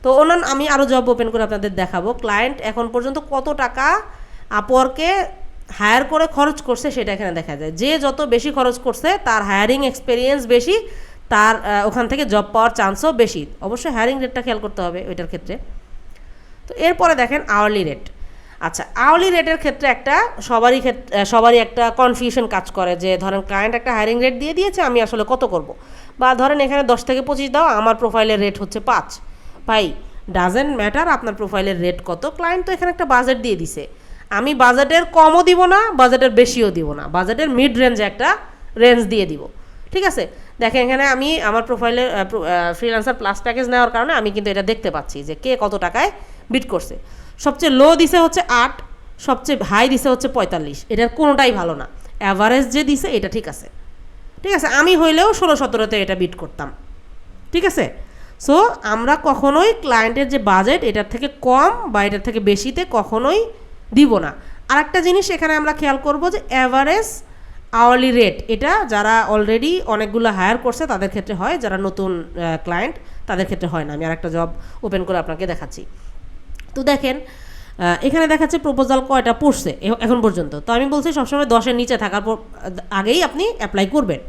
Speaker 2: তো অন্যান্য আমি আরও জব ওপেন করে আপনাদের দেখাবো ক্লায়েন্ট এখন পর্যন্ত কত টাকা আপওয়ার্কে হায়ার করে খরচ করছে, সেটা এখানে দেখা যায়। যে যত বেশি খরচ করছে তার হায়ারিং এক্সপিরিয়েন্স বেশি, তার ওখান থেকে জব পাওয়ার চান্সও বেশি। অবশ্যই হায়ারিং রেটটা খেয়াল করতে হবে ওইটার ক্ষেত্রে। তো এরপরে দেখেন আওয়ারলি রেট। আচ্ছা, আওয়ারলি রেটের ক্ষেত্রে একটা সবারই একটা কনফিউশন কাজ করে যে ধরেন ক্লায়েন্ট একটা হায়ারিং রেট দিয়ে দিয়েছে, আমি আসলে কত করব, বা ধরেন এখানে 10 থেকে 25 দাও, আমার প্রোফাইলের রেট হচ্ছে 5। ভাই ডাজেন্ট ম্যাটার আপনার প্রোফাইলের রেট কত, ক্লায়েন্ট তো এখানে একটা বাজেট দিয়ে দিছে, আমি বাজেটের কমও দিব না, বাজেটের বেশিও দিব না, বাজেটের মিড রেঞ্জে একটা রেঞ্জ দিয়ে দিব, ঠিক আছে? দেখেন এখানে আমি আমার প্রোফাইলের ফ্রিল্যান্সার প্লাস প্যাকেজ নেওয়ার কারণে আমি কিন্তু এটা দেখতে পাচ্ছি যে কে কত টাকায় বিট করছে। সবচেয়ে লো দিছে হচ্ছে 8, সবচেয়ে হাই দিছে হচ্ছে 45, এটার কোনোটাই ভালো না। অ্যাভারেজ যে দিছে এটা ঠিক আছে, ঠিক আছে? আমি হইলেও 16-17তে এটা বিট করতাম, ঠিক আছে? সো আমরা কখনোই ক্লায়েন্টের যে বাজেট এটার থেকে কম বা এটার থেকে বেশিতে কখনোই দিব না। আরেকটা জিনিস এখানে আমরা খেয়াল করব যে অ্যাভারেজ আওয়ারলি রেট, এটা যারা অলরেডি অনেকগুলো হায়ার করছে তাদের ক্ষেত্রে হয়, যারা নতুন ক্লায়েন্ট তাদের ক্ষেত্রে হয় না। আমি আরেকটা জব ওপেন করে আপনাকে দেখাচ্ছি। তো দেখেন এখানে দেখাচ্ছে প্রপোজাল কয়টা পড়ছে এখন পর্যন্ত। তো আমি বলছি সবসময় 10-এর নিচে থাকার আগেই আপনি অ্যাপ্লাই করবেন।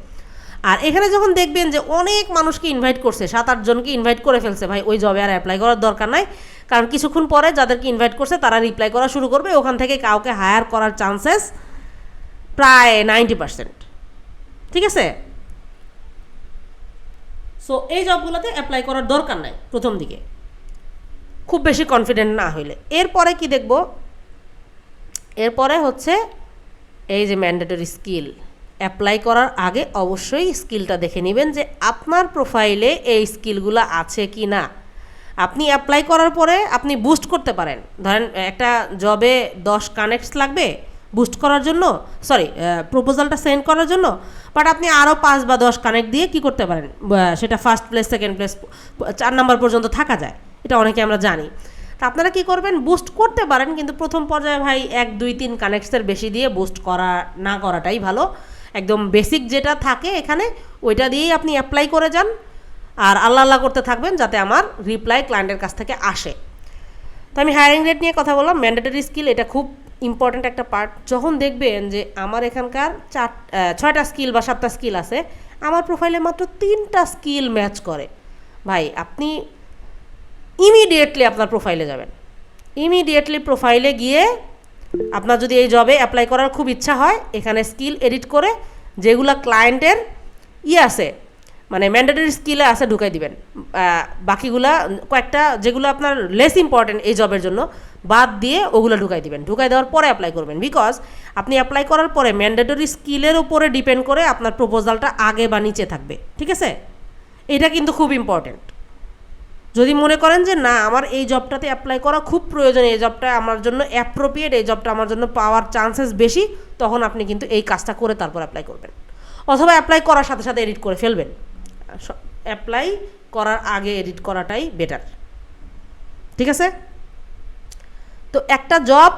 Speaker 2: আর এখানে যখন দেখবেন যে অনেক মানুষকে ইনভাইট করছে, 7-8 জনকে ইনভাইট করে ফেলছে, ভাই ওই জবে আর অ্যাপ্লাই করার দরকার নাই, কারণ কিছুক্ষণ পরে যাদেরকে ইনভাইট করছে তারা রিপ্লাই করা শুরু করবে, ওখান থেকে কাউকে হায়ার করার চান্সেস প্রায় 90%, ঠিক আছে? সো এই জবগুলোতে অ্যাপ্লাই করার দরকার নাই প্রথম দিকে, খুব বেশি কনফিডেন্ট না হইলে। এরপরে কি দেখব, এরপরে হচ্ছে এই যে ম্যান্ডেটরি স্কিল। অ্যাপ্লাই করার আগে অবশ্যই স্কিলটা দেখে নেবেন যে আপনার প্রোফাইলে এই স্কিলগুলো আছে কি না। আপনি অ্যাপ্লাই করার পরে আপনি বুস্ট করতে পারেন, ধরেন একটা জবে 10 কানেক্টস লাগবে, বুস্ট করার জন্য, সরি প্রপোজালটা সেন্ড করার জন্য, বাট আপনি আরও 5 বা 10 কানেক্ট দিয়ে কি করতে পারেন, সেটা first place, second place, 4 number পর্যন্ত থাকা যায়, এটা অনেকে আমরা জানি। তা আপনারা কি করবেন, বুস্ট করতে পারেন, কিন্তু প্রথম পর্যায়ে ভাই 1 2 3 কানেক্টসের বেশি দিয়ে বুস্ট করা না করাটাই ভালো। একদম বেসিক যেটা থাকে এখানে ওইটা দিয়েই আপনি অ্যাপ্লাই করে যান, আর আল্লাহ আল্লাহ করতে থাকবেন যাতে আমার রিপ্লাই ক্লায়েন্টের কাছ থেকে আসে। তো আমি হায়ারিং রেট নিয়ে কথা বললাম, ম্যান্ডেটরি স্কিল এটা খুব ইম্পর্ট্যান্ট একটা পার্ট। যখন দেখবেন যে আমার এখানকার 6টা স্কিল বা 7টা স্কিল আছে, আমার প্রোফাইলে মাত্র 3টা স্কিল ম্যাচ করে, ভাই আপনি ইমিডিয়েটলি আপনার প্রোফাইলে যাবেন। ইমিডিয়েটলি প্রোফাইলে গিয়ে আপনার যদি এই জবে অ্যাপ্লাই করার খুব ইচ্ছা হয়, এখানে স্কিল এডিট করে যেগুলো ক্লায়েন্টের আছে, মানে ম্যান্ডেটরি স্কিলে আছে ঢুকাই দিবেন, বাকিগুলা কয়েকটা যেগুলো আপনার লেস ইম্পর্টেন্ট এই জবের জন্য বাদ দিয়ে ওগুলো ঢুকাই দিবেন। ঢুকাই দেওয়ার পরে অ্যাপ্লাই করবেন, বিকজ আপনি অ্যাপ্লাই করার পরে ম্যান্ডেটরি স্কিলের উপরে ডিপেন্ড করে আপনার প্রপোজালটা আগে বা নিচে থাকবে, ঠিক আছে? এটা কিন্তু খুব ইম্পর্টেন্ট। যদি মনে করেন যে না আমার এই জবটাতে অ্যাপ্লাই করা খুব প্রয়োজন, এই জবটা আমার জন্য অ্যাপ্রোপ্রিয়েট, এই জবটা আমার জন্য পাওয়ার চান্সেস বেশি, তখন আপনি কিন্তু এই কাজটা করে তারপর অ্যাপ্লাই করবেন, অথবা অ্যাপ্লাই করার সাথে সাথে এডিট করে ফেলবেন। অ্যাপ্লাই করার আগে এডিট করাটাই বেটার, ঠিক আছে? তো একটা জব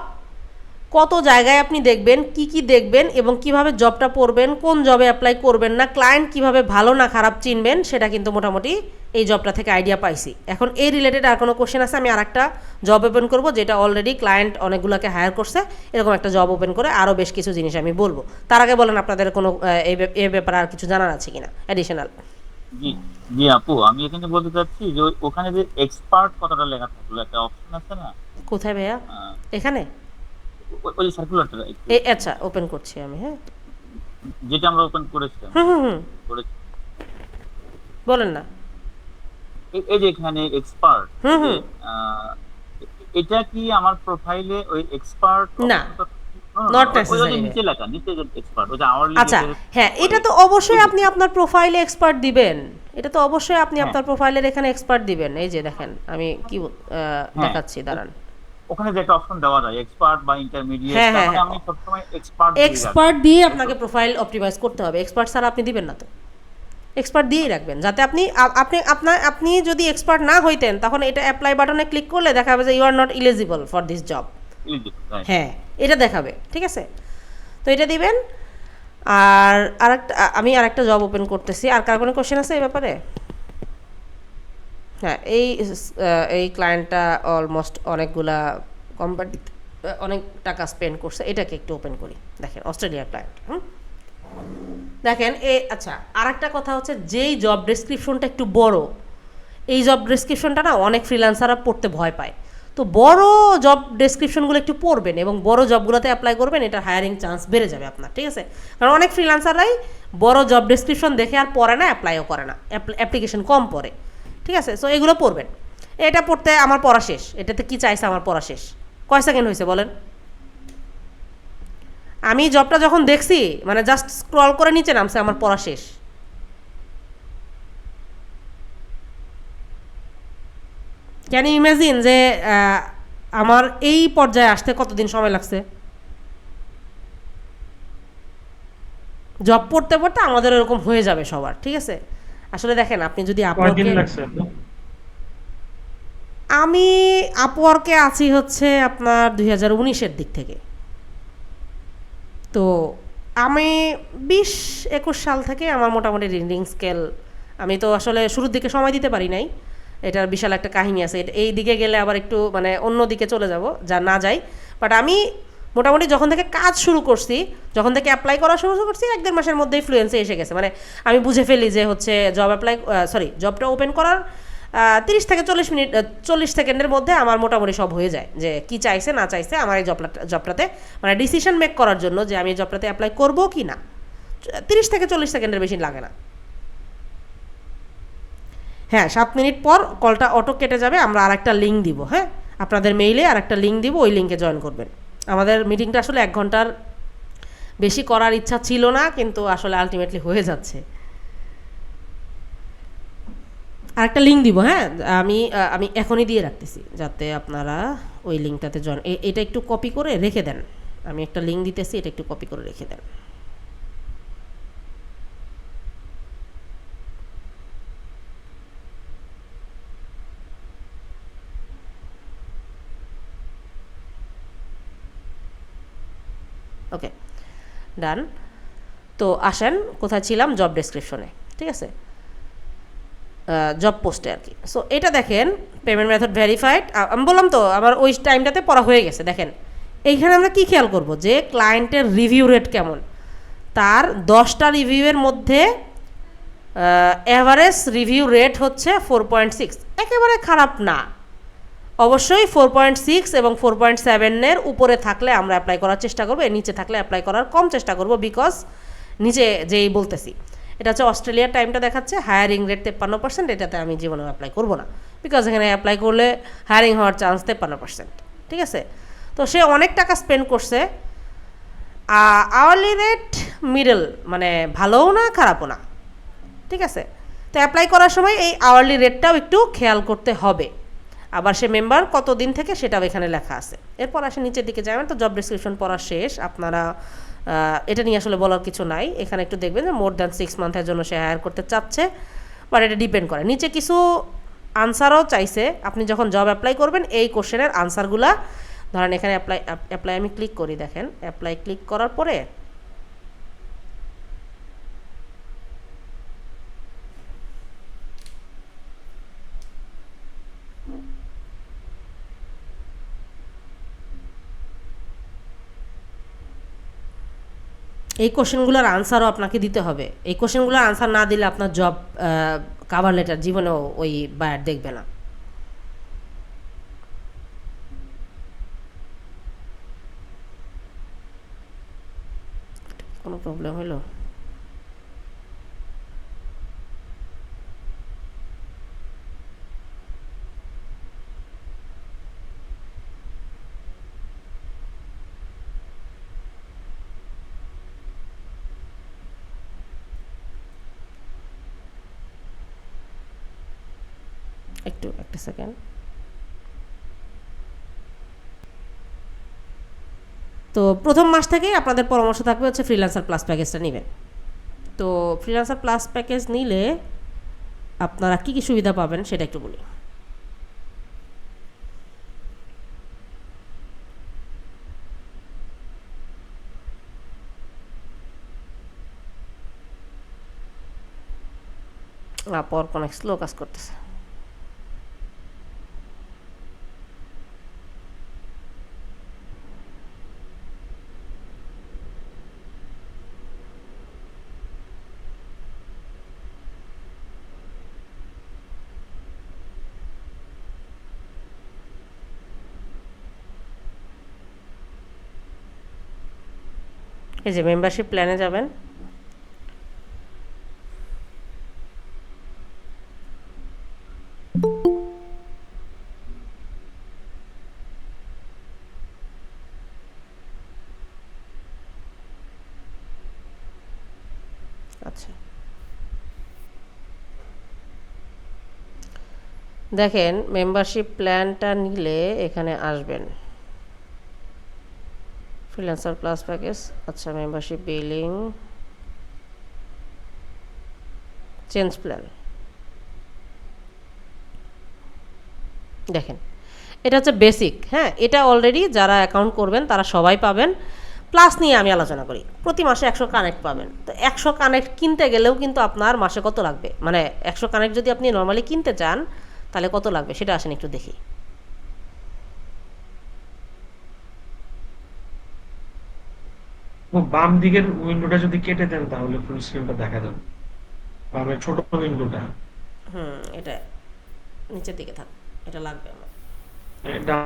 Speaker 2: কত জায়গায় আপনি দেখবেন, কি কি দেখবেন এবং কিভাবে জবটা পড়বেন, কোন জবে অ্যাপ্লাই করবেন না, ক্লায়েন্ট কিভাবে ভালো না খারাপ চিনবেন, সেটা কিন্তু মোটামুটি এই জবটা থেকে আইডিয়া পাইছি। এখন এই রিলেটেড আর কোনো কোশ্চেন আছে, আমি আর একটা জব ওপেন করব যেটা অলরেডি ক্লায়েন্ট অনেকগুলোকে হায়ার করছে, এরকম একটা জব ওপেন করে আরও বেশ কিছু জিনিস আমি বলবো। তার আগে বলেন আপনাদের কোনো এই ব্যাপারে আর কিছু জানার আছে কিনা অ্যাডিশনাল?
Speaker 7: জি জি আপু, আমি এখানে বলতে চাচ্ছি যে ওখানে যে এক্সপার্ট কথাটা লেখা থাকলো, একটা অপশন আছে না?
Speaker 2: কোথায় ভাইয়া? এখানে
Speaker 7: ওই সার্কুলারটা
Speaker 2: আচ্ছা ওপেন করছি আমি, হ্যাঁ
Speaker 7: যেটা আমরা ওপেন করেছিলাম,
Speaker 2: বলেন না।
Speaker 7: এই যে এখানে এক্সপার্ট,
Speaker 2: হুম।
Speaker 7: এটা কি আমার প্রোফাইলে ওই এক্সপার্ট
Speaker 2: না, নট নেসেসারি।
Speaker 7: নিচে লেখা, নিচে এক্সপার্ট, ওই যে আওয়ারলি।
Speaker 2: আচ্ছা হ্যাঁ, এটা তো অবশ্যই আপনি আপনার প্রোফাইলে এক্সপার্ট দিবেন, এটা তো অবশ্যই আপনি আপনার প্রোফাইলের এখানে এক্সপার্ট দিবেন। এই যে দেখেন আমি কি দেখাচ্ছি, দাঁড়ান।
Speaker 7: ওখানে যে একটা অপশন দেওয়া যায় এক্সপার্ট বা ইন্টারমিডিয়েট, তাহলে আমি সবসময়
Speaker 2: এক্সপার্ট দিয়ে আপনাকে প্রোফাইল অপটিমাইজ করতে হবে, এক্সপার্ট ছাড়া আপনি দিবেন না। তো এক্সপার্ট দিয়েই রাখবেন, যাতে আপনি যদি এক্সপার্ট না হইতেন তখন এটা অ্যাপ্লাই বাটনে ক্লিক করলে দেখা যাবে যে you are not eligible for this job. হ্যাঁ, এটা দেখাবে, ঠিক আছে? তো এটা দিবেন। আর আমি আরেকটা জব ওপেন করতেছি। আর কার কোনো কোশ্চেন আছে এই ব্যাপারে? হ্যাঁ, এই ক্লায়েন্টটা অলমোস্ট অনেকগুলা কোম্পানিতে অনেক টাকা স্পেন্ড করছে, এটাকে একটু ওপেন করি। দেখেন অস্ট্রেলিয়ার ক্লায়েন্ট। দেখেন আচ্ছা, আরেকটা কথা হচ্ছে, যেই জব ডেসক্রিপশনটা একটু বড়, এই জব ডেসক্রিপশনটা না অনেক ফ্রিল্যান্সাররা পড়তে ভয় পায়। তো বড় জব ডেসক্রিপশনগুলো একটু পড়বেন এবং বড় জবগুলোতে অ্যাপ্লাই করবেন, এটা হায়ারিং চান্স বেড়ে যাবে আপনার, ঠিক আছে? কারণ অনেক ফ্রিল্যান্সাররাই বড় জব ডেসক্রিপশন দেখে আর পড়ে না, অ্যাপ্লাইও করে না, অ্যাপ্লিকেশন কম পড়ে, ঠিক আছে? সো এগুলো পড়বেন। এটা পড়তে আমার পড়া শেষ, এটাতে কি চাইছে আমার পড়া শেষ। কয় সেকেন্ড হয়েছে বলেন? আমি জবটা যখন দেখছি, মানে জাস্ট স্ক্রল করে নিচে নামছে, আমার পড়া শেষ। ক্যান ইউ ইমাজিন যে আমার এই পর্যায়ে আসতে কতদিন সময় লাগছে? জব পড়তে পড়তে আমাদের এরকম হয়ে যাবে সবার, ঠিক আছে? আসলে দেখেন, আপনি যদি আমি আপওয়ার্কে আছি হচ্ছে আপনার 2019-এর দিক থেকে, তো আমি 20-21 সাল থেকে আমার মোটামুটি রিডিং স্কেল, আমি তো আসলে শুরুর দিকে সময় দিতে পারি নাই, এটার বিশাল একটা কাহিনী আছে। এই দিকে গেলে আবার একটু মানে অন্য দিকে চলে যাব, যা না যাই। বাট আমি মোটামুটি যখন থেকে কাজ শুরু করছি, যখন থেকে অ্যাপ্লাই করা শুরু করছি, 1-1.5 মাসের মধ্যেই ফ্লুয়েন্সি এসে গেছে। মানে আমি বুঝে ফেলি যে হচ্ছে জবটা ওপেন করার 30 থেকে 40 সেকেন্ডের মধ্যে আমার মোটামুটি সব হয়ে যায়, যে কি চাইছে না চাইছে আমার এই জবটাতে, মানে ডিসিশন মেক করার জন্য যে আমি এই জবটাতে অ্যাপ্লাই করবো কি না। 30 থেকে 40 সেকেন্ডের বেশি লাগে না। হ্যাঁ, 7 মিনিট পর কলটা অটো কেটে যাবে, আমরা আরেকটা লিঙ্ক দিব। হ্যাঁ, আপনাদের মেইলে আরেকটা লিঙ্ক দিব, ওই লিঙ্কে জয়েন করবেন। আমাদের মিটিংটা আসলে 1 ঘন্টার বেশি করার ইচ্ছা ছিল না, কিন্তু আসলে আলটিমেটলি হয়ে যাচ্ছে। আরেকটা লিঙ্ক দিব, হ্যাঁ আমি এখনই দিয়ে রাখতেছি, যাতে আপনারা ওই লিঙ্কটাতে জয়েন, এটা একটু কপি করে রেখে দেন। আমি একটা লিঙ্ক দিতেছি, এটা একটু কপি করে রেখে দেন। ওকে, ডান। তো আসেন, কোথায় ছিলাম? জব ডেসক্রিপশনে, ঠিক আছে, জব পোস্টে আর কি। সো এটা দেখেন, পেমেন্ট মেথড ভেরিফাইড। আমি বললাম তো আমার ওই টাইমটাতে পড়া হয়ে গেছে। দেখেন এইখানে আমরা কি খেয়াল করব, যে ক্লায়েন্টের রিভিউ রেট কেমন। তার 10টা রিভিউয়ের মধ্যে অ্যাভারেজ রিভিউ রেট হচ্ছে 4.6, একেবারে খারাপ না। অবশ্যই 4.6 এবং 4.7-এর উপরে থাকলে আমরা অ্যাপ্লাই করার চেষ্টা করবো, এর নিচে থাকলে অ্যাপ্লাই করার কম চেষ্টা করব, বিকজ নিচে যেই বলতেছি এটা হচ্ছে অস্ট্রেলিয়ার টাইমটা দেখাচ্ছে হায়ারিং রেট 53%, এটাতে আমি জীবনে অ্যাপ্লাই করব না, বিকজ এখানে অ্যাপ্লাই করলে হায়ারিং হওয়ার চান্স 53%, ঠিক আছে। তো সে অনেক টাকা স্পেন্ড করছে। আওয়ারলি রেট মিডল, মানে ভালোও না খারাপও না, ঠিক আছে। তো অ্যাপ্লাই করার সময় এই আওয়ারলি রেটটাও একটু খেয়াল করতে হবে। আবার সে মেম্বার কতদিন থেকে সেটাও এখানে লেখা আছে। এরপর আসে নিচের দিকে যাবেন, তো জব ডিসক্রিপশন পড়া শেষ। আপনারা এটা নিয়ে আসলে বলার কিছু নাই। এখানে একটু দেখবেন যে মোর দ্যান 6 মান্থের জন্য সে হায়ার করতে চাচ্ছে, বাট এটা ডিপেন্ড করে। নিচে কিছু আনসারও চাইছে, আপনি যখন জব অ্যাপ্লাই করবেন এই কোশ্চেনের আনসারগুলা ধরেন এখানে অ্যাপ্লাই আমি ক্লিক করি, দেখেন অ্যাপ্লাই ক্লিক করার পরে এই কোশ্চেনগুলোর আনসারও আপনাকে দিতে হবে। এই কোশ্চেনগুলোর আনসার না দিলে আপনার জব কাভার লেটার জীবনেও ওই বায়ার দেখবে না। কোনো প্রবলেম হলো? একটা সেকেন্ড। তো প্রথম মাস থেকেই আপনাদের পরামর্শ থাকবে হচ্ছে ফ্রিল্যান্সার প্লাস প্যাকেজটা নেবেন। তো ফ্রিল্যান্সার প্লাস প্যাকেজ নিলে আপনারা কী কী সুবিধা পাবেন সেটা একটু বলি। পর অনেক স্লো কাজ করতেছে। এই যে মেম্বারশিপ প্ল্যানে যাবেন, আচ্ছা দেখেন মেম্বারশিপ প্ল্যানটা নিলে এখানে আসবেন ফ্রিল্যান্সার প্লাস প্যাকেজ। আচ্ছা, মেম্বারশিপ বিলিং, চেঞ্জ প্ল্যান। দেখেন এটা হচ্ছে বেসিক, হ্যাঁ এটা অলরেডি যারা অ্যাকাউন্ট করবেন তারা সবাই পাবেন। প্লাস নিয়ে আমি আলোচনা করি, প্রতি মাসে 100 কানেক্ট পাবেন। তো 100 কানেক্ট কিনতে গেলেও কিন্তু আপনার মাসে কত লাগবে, মানে 100 কানেক্ট যদি আপনি নর্মালি কিনতে চান তাহলে কত লাগবে সেটা আসেন একটু দেখি।
Speaker 5: বাম দিকের উইন্ডোটা যদি কেটে দেন তাহলে ফুল স্ক্রিনটা দেখা যাবে, বামের ছোট উইন্ডোটা।
Speaker 2: এটা নিচের দিকে থাক, এটা লাগবে আমার।
Speaker 5: এটা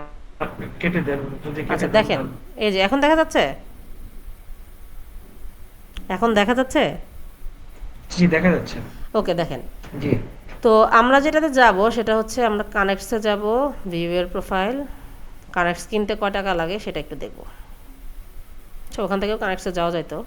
Speaker 5: কেটে দেন যদি
Speaker 2: আচ্ছা
Speaker 5: কেটে
Speaker 2: দেখেন, এই যে এখন দেখা যাচ্ছে, এখন দেখা যাচ্ছে।
Speaker 5: জি দেখা যাচ্ছে।
Speaker 2: ওকে দেখেন,
Speaker 5: জি
Speaker 2: তো আমরা যেটাতে যাব সেটা হচ্ছে আমরা কানেক্টসে যাব, ভিউয়ের প্রোফাইল, কানেক্টস কিনতে কয় টাকা লাগে সেটা একটু দেখব। আচ্ছা ওখান থেকেও কানেক্টসে যাওয়া যায় তো।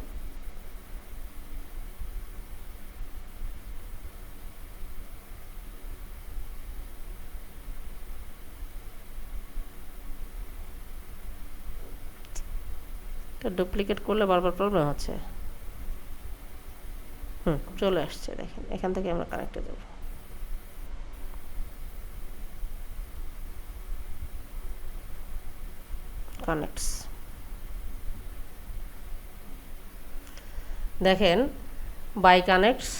Speaker 2: এটা ডুপ্লিকেট করলে বারবার প্রবলেম হচ্ছে। চলে আসছে, দেখেন এখান থেকে আমরা কানেক্টে যাব। কানেক্টস, দেখেন বাই কানেক্টস,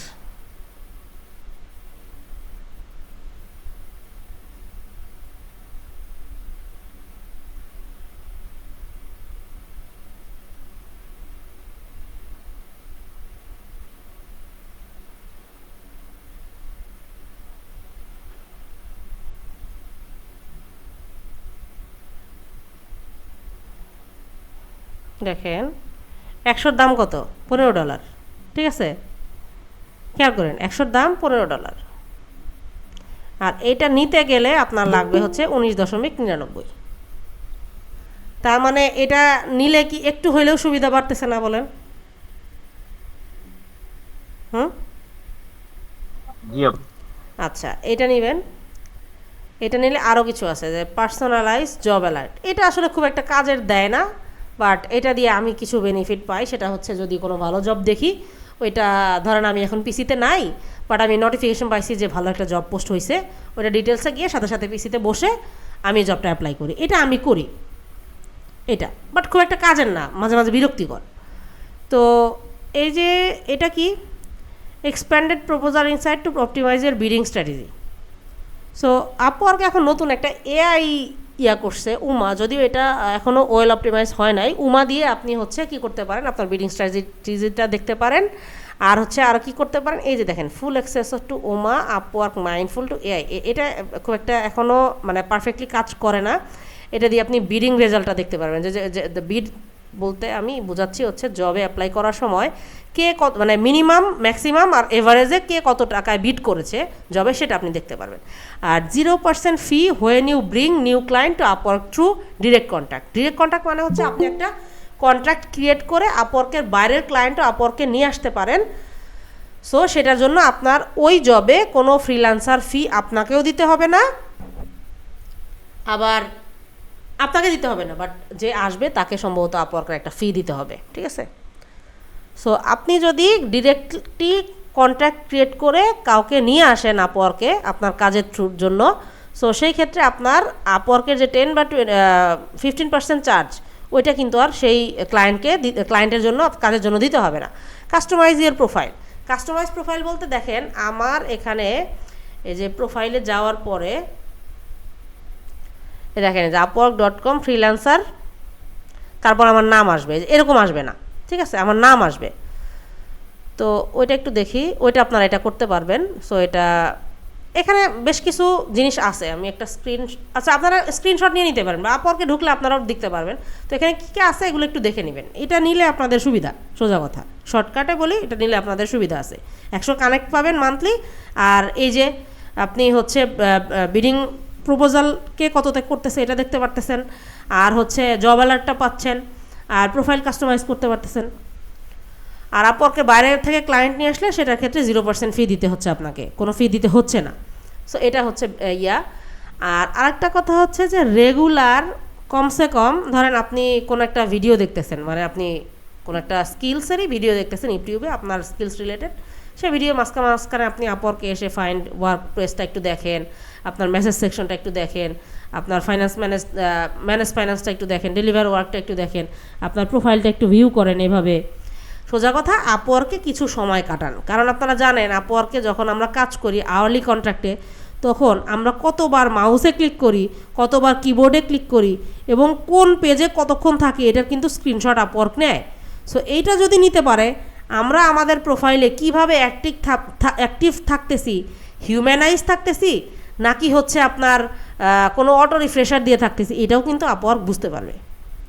Speaker 2: দেখেন 100-র দাম কত? $15। ঠিক আছে, খেয়াল করেন 100-র দাম $15। আর এটা নিতে গেলে আপনার লাগবে হচ্ছে 19.99। তার মানে এটা নিলে কি একটু হইলেও সুবিধা বাড়তেছে না বলেন?
Speaker 7: জি আপু।
Speaker 2: আচ্ছা, এটা নেবেন। এটা নিলে আরও কিছু আছে, যে পার্সোনালাইজ জব অ্যালার্ট। এটা আসলে খুব একটা কাজের দেয় না, বাট এটা দিয়ে আমি কিছু বেনিফিট পাই। সেটা হচ্ছে যদি কোনো ভালো জব দেখি, ওইটা ধরেন আমি এখন পিসিতে নাই, বাট আমি নোটিফিকেশন পাইছি যে ভালো একটা জব পোস্ট হয়েছে, ওইটা ডিটেলসে গিয়ে সাথে সাথে পিসিতে বসে আমি জবটা অ্যাপ্লাই করি। এটা আমি করি এটা, বাট খুব একটা কাজের না, মাঝে মাঝে বিরক্তিকর। তো এই যে এটা কি expanded proposal insight to optimize এর বিডিং স্ট্র্যাটেজি। সো আপওয়ার্ক এখন নতুন একটা এআই করছে, উমা, যদিও এটা এখনও ওয়েল অপটিমাইজ হয় নাই। উমা দিয়ে আপনি হচ্ছে কি করতে পারেন, আপনার বিডিং স্ট্র্যাটেজিটা দেখতে পারেন। আর হচ্ছে আর কি করতে পারেন, এই যে দেখেন full access to Uma Upwork mindful to AI. এটা খুব একটা এখনও মানে পারফেক্টলি কাজ করে না। এটা দিয়ে আপনি বিডিং রেজাল্টটা দেখতে পারবেন, যে বিড বলতে আমি বোঝাচ্ছি হচ্ছে জবে অ্যাপ্লাই করার সময় কে কত, মানে মিনিমাম, ম্যাক্সিমাম আর এভারেজে কে কত টাকায় বিড করেছে জবে, সেটা আপনি দেখতে পারবেন। আর 0% fee when you bring new client to Upwork through direct contact. Direct contact মানে হচ্ছে আপনি একটা কন্ট্রাক্ট ক্রিয়েট করে আপওয়ার্কের বাইরের ক্লায়েন্টও আপওয়ার্কে নিয়ে আসতে পারেন। সো সেটার জন্য আপনার ওই জবে কোনো ফ্রিল্যান্সার ফি আপনাকেও দিতে হবে না, আবার আপনাকে দিতে হবে না, বাট যে আসবে তাকে সম্ভবত আপওয়ার্কের একটা ফি দিতে হবে। ঠিক আছে, সো আপনি যদি ডিরেক্টলি কন্ট্রাক্ট ক্রিয়েট করে কাউকে নিয়ে আসেন আপওয়ার্কে আপনার কাজের থ্রুর জন্য, সো সেই ক্ষেত্রে আপনার আপওয়ার্কের যে 10 বা 15% চার্জ, ওইটা কিন্তু আর সেই ক্লায়েন্টের জন্য, কাজের জন্য দিতে হবে না। Customize your profile. Customize profile বলতে দেখেন আমার এখানে এই যে প্রোফাইলে যাওয়ার পরে দেখেন যে upwork.com ফ্রিল্যান্সার, তারপর আমার নাম আসবে, এরকম আসবে না। ঠিক আছে, আমার নাম আসবে। তো ওইটা একটু দেখি, ওইটা আপনারা এটা করতে পারবেন। সো এটা এখানে বেশ কিছু জিনিস আছে, আমি একটা আচ্ছা আপনারা স্ক্রিনশট নিয়ে নিতে পারেন, বা আপওয়ার্কে ঢুকলে আপনারাও দেখতে পারবেন। তো এখানে কী কী আছে এগুলো একটু দেখে নেবেন। এটা নিলে আপনাদের সুবিধা, সোজা কথা শর্টকাটে বলি, এটা নিলে আপনাদের সুবিধা আছে। 100 কানেক্ট পাবেন মান্থলি। আর এই যে আপনি হচ্ছে বিডিং প্রপোজালকে কততে করতেছে এটা দেখতে পারতেছেন, আর হচ্ছে জব অ্যালার্টটা পাচ্ছেন, আর প্রোফাইল কাস্টমাইজ করতে পারতেছেন। আর আপওয়ার্কের বাইরে থেকে ক্লায়েন্ট নিয়ে আসলে সেটার ক্ষেত্রে 0% ফি দিতে হচ্ছে, আপনাকে কোনো ফি দিতে হচ্ছে না। সো এটা হচ্ছে আর আরেকটা কথা হচ্ছে যে রেগুলার, কমসে কম ধরেন আপনি কোনো একটা ভিডিও দেখতেছেন, মানে আপনি কোনো একটা স্কিলসেরই ভিডিও দেখতেছেন ইউটিউবে, আপনার স্কিলস রিলেটেড, সেই ভিডিও মাঝখানে আপনি আপওয়ার্কে এসে ফাইন্ড ওয়ার্ক প্লেসটা একটু দেখেন, আপনার মেসেজ সেকশনটা একটু দেখেন, আপনার ম্যানেজ ফাইন্যান্সটা একটু দেখেন, ডেলিভার ওয়ার্কটা একটু দেখেন, আপনার প্রোফাইলটা একটু ভিউ করেন। এভাবে সোজা কথা আপওয়ার্কে কিছু সময় কাটান। কারণ আপনারা জানেন আপওয়ার্কে যখন আমরা কাজ করি আওয়ারলি কন্ট্রাক্টে, তখন আমরা কতবার মাউসে ক্লিক করি, কতবার কিবোর্ডে ক্লিক করি, এবং কোন পেজে কতক্ষণ থাকি এটার কিন্তু স্ক্রিনশট আপওয়ার্ক নেয়। সো এইটা যদি নিতে পারে, আমরা আমাদের প্রোফাইলে কিভাবে অ্যাক্টিভ থাকতেছি, হিউম্যানাইজ থাকতেছি, নাকি হচ্ছে আপনার কোনো অটো রিফ্রেশার দিয়ে থাকতেছি, এটাও কিন্তু আপওয়ার্ক বুঝতে পারবে।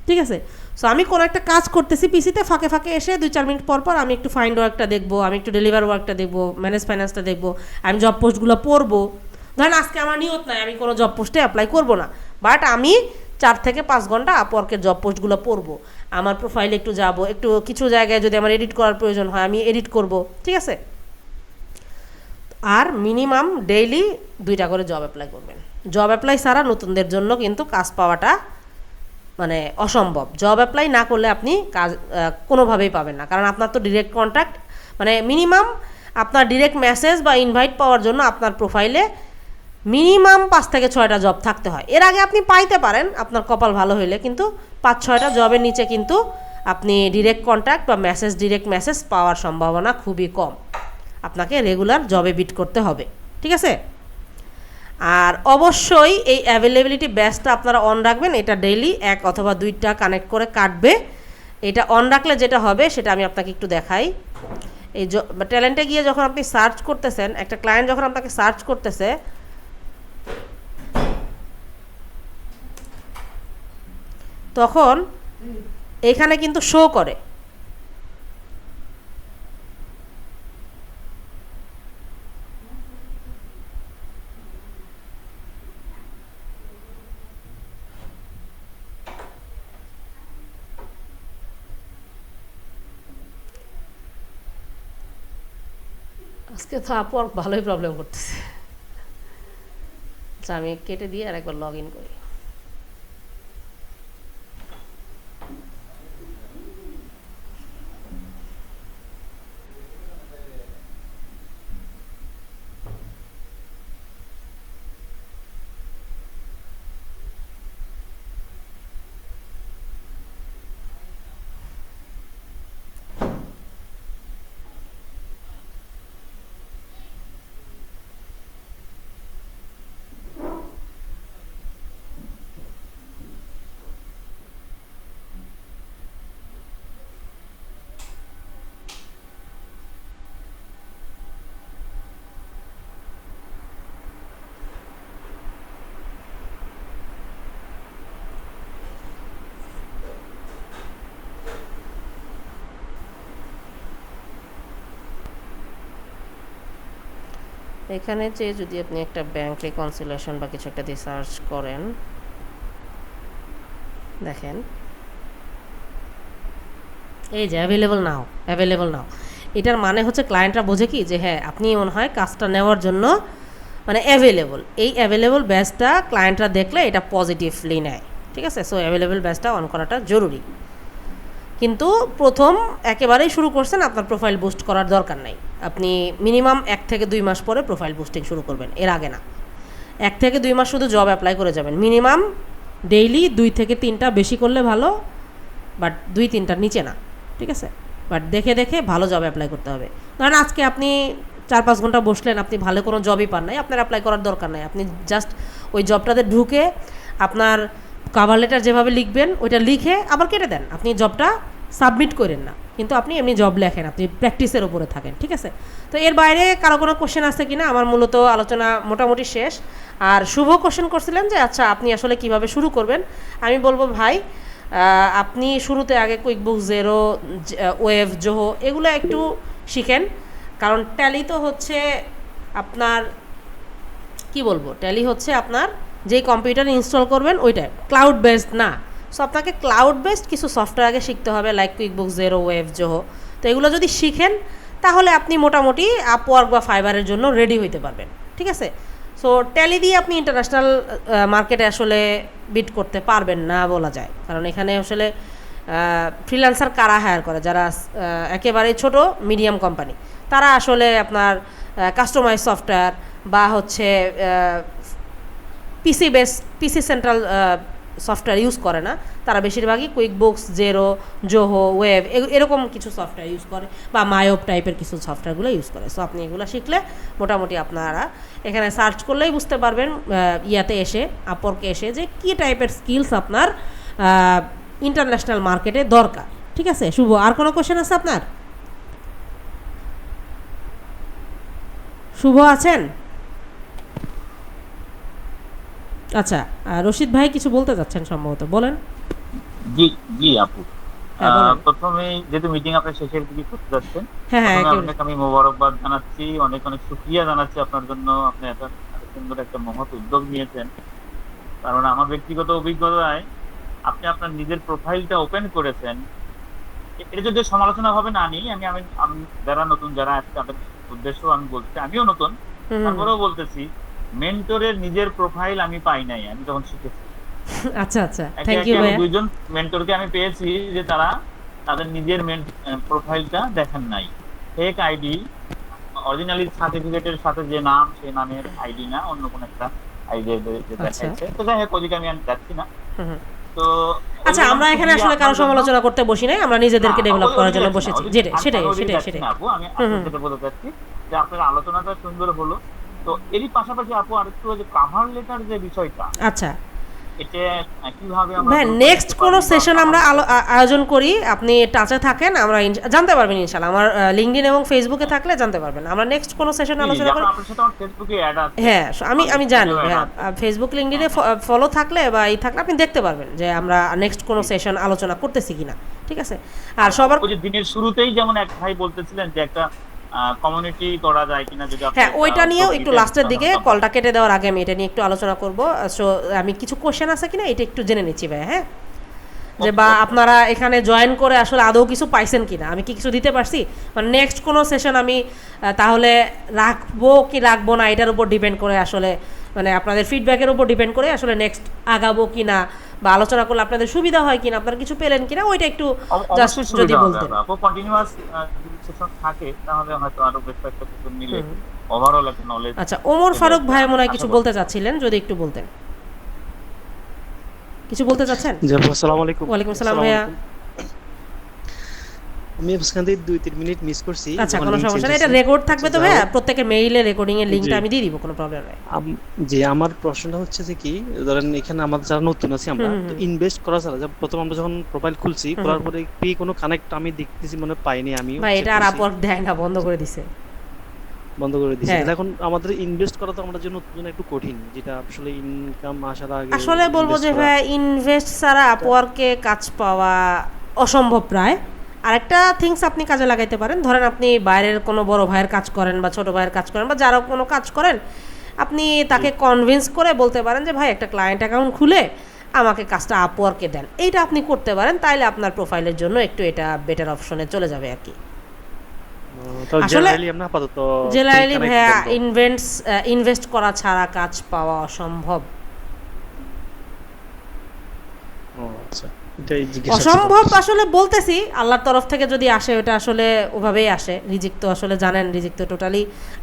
Speaker 2: ঠিক আছে, সো আমি কোনো একটা কাজ করতেছি পিসিতে, ফাঁকে ফাঁকে এসে 2-4 মিনিট পর পর আমি একটু ফাইন্ড ওয়ার্কটা দেখবো, আমি একটু ডেলিভার ওয়ার্কটা দেখবো, ম্যানেজ ফাইন্যান্সটা দেখবো, আমি জব পোস্টগুলো পড়বো। ধরেন আজকে আমার নিয়ত নাই আমি কোনো জব পোস্টে অ্যাপ্লাই করবো না, বাট আমি 4 থেকে 5 ঘন্টা আপওয়ার্কের জব পোস্টগুলো পড়বো, আমার প্রোফাইলে একটু যাবো, একটু কিছু জায়গায় যদি আমার এডিট করার প্রয়োজন হয় আমি এডিট করব। ঠিক আছে, আর মিনিমাম ডেইলি 2টা করে জব অ্যাপ্লাই করবেন। জব অ্যাপ্লাই ছাড়া নতুনদের জন্য কিন্তু কাজ পাওয়াটা মানে অসম্ভব। জব অ্যাপ্লাই না করলে আপনি কাজ কোনোভাবেই পাবেন না, কারণ আপনার তো ডিরেক্ট কন্ট্যাক্ট, মানে মিনিমাম আপনার ডিরেক্ট মেসেজ বা ইনভাইট পাওয়ার জন্য আপনার প্রোফাইলে মিনিমাম 5 থেকে 6টা জব থাকতে হয়। এর আগে আপনি পাইতে পারেন আপনার কপাল ভালো হইলে, কিন্তু 5-6টা জবের নিচে কিন্তু আপনি ডিরেক্ট কন্ট্যাক্ট বা ডিরেক্ট মেসেজ পাওয়ার সম্ভাবনা খুবই কম। আপনাকে রেগুলার জবে বিট করতে হবে, ঠিক আছে? আর অবশ্যই এই অ্যাভেলেবিলিটি ব্যাচটা আপনারা অন রাখবেন। এটা ডেইলি 1 অথবা 2টা কানেক্ট করে কাটবে। এটা অন রাখলে যেটা হবে সেটা আমি আপনাকে একটু দেখাই। এই ট্যালেন্টে গিয়ে যখন আপনি সার্চ করতেছেন, একটা ক্লায়েন্ট যখন আপনাকে সার্চ করতেছে, তখন এখানে কিন্তু শো করে আজকে তো আপওয়ার্ক ভালোই প্রবলেম করতেছে। আচ্ছা, আমি কেটে দিয়ে আরেকবার লগ ইন করি। এখানে যে যদি আপনি একটা ব্যাংক রিকনসিলিয়েশন বা কিছু একটা দিয়ে সার্চ করেন, দেখেন এই যে অ্যাভেলেবল নাও, এটার মানে হচ্ছে ক্লায়েন্টরা বোঝে কি যে হ্যাঁ আপনি মনে হয় কাজটা নেওয়ার জন্য মানে অ্যাভেলেবল। এই অ্যাভেলেবল ব্যাচটা ক্লায়েন্টরা দেখলে এটা পজিটিভলি নেয়, ঠিক আছে? সো অ্যাভেলেবল ব্যাচটা অন করাটা জরুরি। কিন্তু প্রথম একেবারেই শুরু করছেন, আপনার প্রোফাইল বুস্ট করার দরকার নাই। আপনি মিনিমাম 1 থেকে 2 মাস পরে প্রোফাইল বুস্টিং শুরু করবেন, এর আগে না। 1 থেকে 2 মাস শুধু জব অ্যাপ্লাই করে যাবেন। মিনিমাম ডেইলি 2 থেকে 3টা, বেশি করলে ভালো, বাট 2-3টার নিচে না, ঠিক আছে? বাট দেখে দেখে ভালো জব অ্যাপ্লাই করতে হবে। ধরেন আজকে আপনি 4-5 ঘন্টা বসলেন, আপনি ভালো কোনো জবই পান নাই, আপনার অ্যাপ্লাই করার দরকার নাই। আপনি জাস্ট ওই জবটাতে ঢুকে আপনার কভার লেটার যেভাবে লিখবেন ওইটা লিখে আবার কেটে দেন। আপনি জবটা সাবমিট করেন না, কিন্তু আপনি এমনি জব লেখেন, আপনি প্র্যাকটিসের উপরে থাকেন, ঠিক আছে? তো এর বাইরে কারো কোনো কোশ্চেন আছে কি না? আমার মূলত আলোচনা মোটামুটি শেষ। আর শুভ কোশ্চেন করছিলেন যে আচ্ছা আপনি আসলে কিভাবে শুরু করবেন। আমি বলবো ভাই, আপনি শুরুতে আগে কুইকবুক জেরো, ওয়েভ, জোহো এগুলো একটু শিখেন, কারণ ট্যালি তো হচ্ছে আপনার কি বলবো, ট্যালি হচ্ছে আপনার যেই কম্পিউটার ইনস্টল করবেন ওইটা ক্লাউড বেসড না। সো আপনাকে ক্লাউড বেসড কিছু সফটওয়্যার আগে শিখতে হবে, like QuickBook zero, wave, Zoho. তো এগুলো যদি শিখেন তাহলে আপনি মোটামুটি আপওয়ার্ক বা ফাইবারের জন্য রেডি হইতে পারবেন, ঠিক আছে? সো ট্যালি দিয়ে আপনি ইন্টারন্যাশনাল মার্কেটে আসলে বিট করতে পারবেন না বলা যায়, কারণ এখানে আসলে ফ্রিল্যান্সার কারা হায়ার করে, যারা একেবারে ছোট মিডিয়াম কোম্পানি, তারা আসলে আপনার কাস্টমাইজ সফটওয়্যার বা হচ্ছে পিসি সেন্ট্রাল সফটওয়্যার ইউজ করে না। তারা বেশিরভাগই কুইকবুকস, জেরো, জোহো, ওয়েভ এরকম কিছু সফটওয়্যার ইউজ করে, বা মায়োপ টাইপের কিছু সফটওয়্যারগুলো ইউজ করে। সো আপনি এগুলো শিখলে মোটামুটি আপনারা এখানে সার্চ করলেই বুঝতে পারবেন, ইয়াতে এসে, আপওয়ার্কে এসে, যে কী টাইপের স্কিলস আপনার ইন্টারন্যাশনাল মার্কেটে দরকার, ঠিক আছে? শুভ, আর কোনো কোশ্চেন আছে আপনার? শুভ আছেন? আচ্ছা, রশিদ ভাই কিছু বলতে চাচ্ছেন সম্ভবত, বলেন।
Speaker 7: জি জি আপু,
Speaker 2: হ্যাঁ, বলেন।
Speaker 7: প্রথমে যেহেতু মিটিং আপনার শেষের দিকে করতে যাচ্ছেন,
Speaker 2: হ্যাঁ,
Speaker 7: প্রথমে
Speaker 2: একেবারে।
Speaker 7: আপনাকে আমি মোবারকবাদ জানাচ্ছি, অনেক অনেক শুকরিয়া জানাচ্ছি আপনার জন্য। আপনি এত এত সুন্দর একটা মহৎ উদ্যোগ নিয়েছেন। কারণ আমার ব্যক্তিগত অভিজ্ঞতায় আপনি আপনার নিজের প্রোফাইলটা ওপেন করেছেন, এটা যদি সমালোচনা হবে না নিই, আমি আমি আমি যারা নতুন যারা আছে তাদের উদ্দেশ্য আমি বলছি, আমিও নতুন,
Speaker 2: হুম, হুম।
Speaker 7: তারপরেও বলতেছি, মেন্টরের নিজের প্রোফাইল আমি পাই নাই আমি যখন শিখেছি।
Speaker 2: আচ্ছা আচ্ছা,
Speaker 7: একে
Speaker 2: থ্যাংক
Speaker 7: একে
Speaker 2: ইউ
Speaker 7: আমি
Speaker 2: ভাইয়া।
Speaker 7: দুইজন মেন্টরকে আমি পেয়েছি যে তারা তাদের নিজের প্রোফাইলটা দেখেন নাই, ফেক আইডি, অরিজিনালি সার্টিফিকেটের সাথে যে নাম সেই নামের আইডি না, অন্য কোন একটা আইডি
Speaker 2: আচ্ছা।
Speaker 7: দেখাইছে। তো যাই হোক, ওদিকে আমি আর যাচ্ছি না।
Speaker 2: হুম হুম।
Speaker 7: তো
Speaker 2: আচ্ছা,
Speaker 7: ওইগুলো
Speaker 2: আমরা
Speaker 7: আমি
Speaker 2: এখানে
Speaker 7: খুবই
Speaker 2: আসলে কারো
Speaker 7: আপনার জন্য-
Speaker 2: সমালোচনা করতে বসি নাই, আমরা নিজেদেরকে
Speaker 7: না,
Speaker 2: ডেভেলপ করার জন্য
Speaker 7: ওদিকে
Speaker 2: বসেছি।
Speaker 7: যাচ্ছি না,
Speaker 2: সেটাই
Speaker 7: ওদিকে
Speaker 2: সেটাই
Speaker 7: যাচ্ছি
Speaker 2: সেটাই
Speaker 7: না
Speaker 2: সেটাই।
Speaker 7: আপু, আমি
Speaker 2: হুম হুম।
Speaker 7: যেটা বলতে চাচ্ছি যে আপনার আলোচনাটা সুন্দর হলো। তো এরই পাশাপাশি আপু আরেকটু ওই যে কাভার লেটার যে বিষয়টা,
Speaker 2: আচ্ছা
Speaker 7: এটা কিভাবে আমরা
Speaker 2: ভাই,
Speaker 7: গ্রহণ
Speaker 2: নেক্সট
Speaker 7: করতে
Speaker 2: কোনো
Speaker 7: পারি বা
Speaker 2: সেশন আমরা
Speaker 7: cover করতে
Speaker 2: আয়োজন করি, আপনি টাচে থাকেন, আমরা জানতে পারবেন ইনশাল্লাহ। আমার লিঙ্কডইন এবং ফেসবুকে থাকলে জানতে পারবেন। আমরা নেক্সট কোনো সেশন
Speaker 7: জি, জি,
Speaker 2: আলোচনা করি।
Speaker 7: আপনার সাথে আমার ফেসবুকে অ্যাড আছে।
Speaker 2: হ্যাঁ, আমি
Speaker 7: আমাদের
Speaker 2: জানি
Speaker 7: সাথেও add
Speaker 2: হ্যাঁ,
Speaker 7: আছে।
Speaker 2: ফেসবুক লিঙ্কডইনে ফলো থাকলে বা এই থাকলে আপনি দেখতে পারবেন যে আমরা নেক্সট কোনো সেশন আলোচনা করতেছি কিনা। ঠিক আছে, আর সবার
Speaker 7: ওই যে দিনের শুরুতেই যেমন এক ভাই বলতেছিলেন যে একটা কমিউনিটি করা যায় কিনা, যদি আপনি
Speaker 2: হ্যাঁ,
Speaker 7: একটা
Speaker 2: ওইটা নিয়েও একটু
Speaker 7: details
Speaker 2: লাস্টের দিকে
Speaker 7: জানাতেন।
Speaker 2: কলটা কেটে দেওয়ার আগে আমি এটা নিয়ে একটু আলোচনা করব। সো আমি কিছু কোশ্চেন আছে কিনা এটা একটু জেনে নিচ্ছি ভাই। হ্যাঁ, যে বা আপনারা এখানে জয়েন করে আসলে আদৌ কিছু পাইছেন কিনা, আমি কি কিছু দিতে পারছি, মানে নেক্সট কোনো সেশন আমি তাহলে রাখবো কি রাখবো না এটার উপর ডিপেন্ড করে আসলে, মানে আপনাদের ফিডব্যাকের উপর ডিপেন্ড করে আসলে নেক্সট আগাবো কিনা বা আলোচনা করলে আপনাদের সুবিধা হয় কিনা, আপনারা কিছু পেলেন কিনা, ওইটা একটু জাস্ট
Speaker 7: অবশ্যই
Speaker 2: যদি
Speaker 7: সুবিধা হবে।
Speaker 2: বলতেন।
Speaker 7: আপু কন্টিনিউয়াস যদি সেশন থাকে তাহলে হয়তো আরো বেশ কয়েকটা সেশন মিলে ওভারঅল একটা নলেজ।
Speaker 2: আচ্ছা, ওমর ফারুক ভাই মনে হয় কিছু বলতে চাচ্ছিলেন, যদি একটু বলতেন। কিছু বলতে চাচ্ছেন?
Speaker 8: জি আপু, আসসালামু আলাইকুম।
Speaker 2: ওয়ালাইকুম আসসালাম
Speaker 8: আসসালামু
Speaker 2: ভাইয়া।
Speaker 8: আলাইকুম। আমি মাঝখান থেকে 2-3 মিনিট মিস করছি।
Speaker 2: আচ্ছা,
Speaker 8: আমার
Speaker 2: কোনো
Speaker 8: link
Speaker 2: সমস্যা
Speaker 8: change
Speaker 2: নেই, এটা
Speaker 8: হয়েছে।
Speaker 2: রেকর্ড থাকবে তো
Speaker 8: আচ্ছা,
Speaker 2: ভাইয়া,
Speaker 8: যাই হোক।
Speaker 2: প্রত্যেকের মেইলে রেকর্ডিং এর লিংকটা
Speaker 8: জি।
Speaker 2: আমি দিয়ে দিব, কোনো প্রবলেম নেই।
Speaker 8: যে আমার প্রশ্নটা হচ্ছে যে কি, ধরেন এখানে আমাদের যারা নতুন আছি আমরা, তো ইনভেস্ট করা ছাড়া প্রথম আমরা যখন প্রোফাইল খুলছি, খোলার পরে কি কোনো কানেক্ট আমি দেখতেছি মনে পাইনি। আমি
Speaker 2: ভাই এটা আর আপওয়ার্ক দেয় না, বন্ধ করে দিছে।
Speaker 8: বন্ধ করে দিয়েছি।
Speaker 2: হ্যাঁ।
Speaker 8: এখন আমাদের ইনভেস্ট করা তো আমাদের জন্য একটু কঠিন, যেটা আসলে ইনকাম আসার আগে
Speaker 2: আসলে বলবো
Speaker 8: invest
Speaker 2: যে
Speaker 8: করা।
Speaker 2: ভাই, ইনভেস্ট ছাড়া আপওয়ার্কে কাজ পাওয়া অসম্ভব প্রায়। আরেকটা থিংস আপনি কাজে লাগাইতে পারেন, ধরেন আপনি বাইরের কোনো বড় ভাইয়ের কাজ করেন বা ছোট ভাইয়ের কাজ করেন বা যারা কোনো কাজ করেন, আপনি তাকে কনভিন্স করে বলতে পারেন যে ভাই একটা ক্লায়েন্ট অ্যাকাউন্ট খুলে আমাকে কাজটা আপওয়ার্কে দেন, এইটা আপনি করতে পারেন। তাইলে আপনার প্রোফাইলের জন্য একটু এটা বেটার অপশনে চলে যাবে আর কি।
Speaker 8: তো
Speaker 2: আসলে
Speaker 8: জেনারেলি আমরা আপাতত
Speaker 2: জেনারেলি
Speaker 8: connect
Speaker 2: ভাইয়া
Speaker 8: বন্ধ।
Speaker 2: ইনভেস্ট করা ছাড়া কাজ পাওয়া অসম্ভব।
Speaker 8: ও আচ্ছা, এটাই জিজ্ঞেস
Speaker 2: অসম্ভব আসলে বলতেছি, আল্লাহর তরফ থেকে যদি আসে ওটা আসলে ওভাবেই আসে। রিজিক তো আসলে জানেন, রিজিক তো টোটালি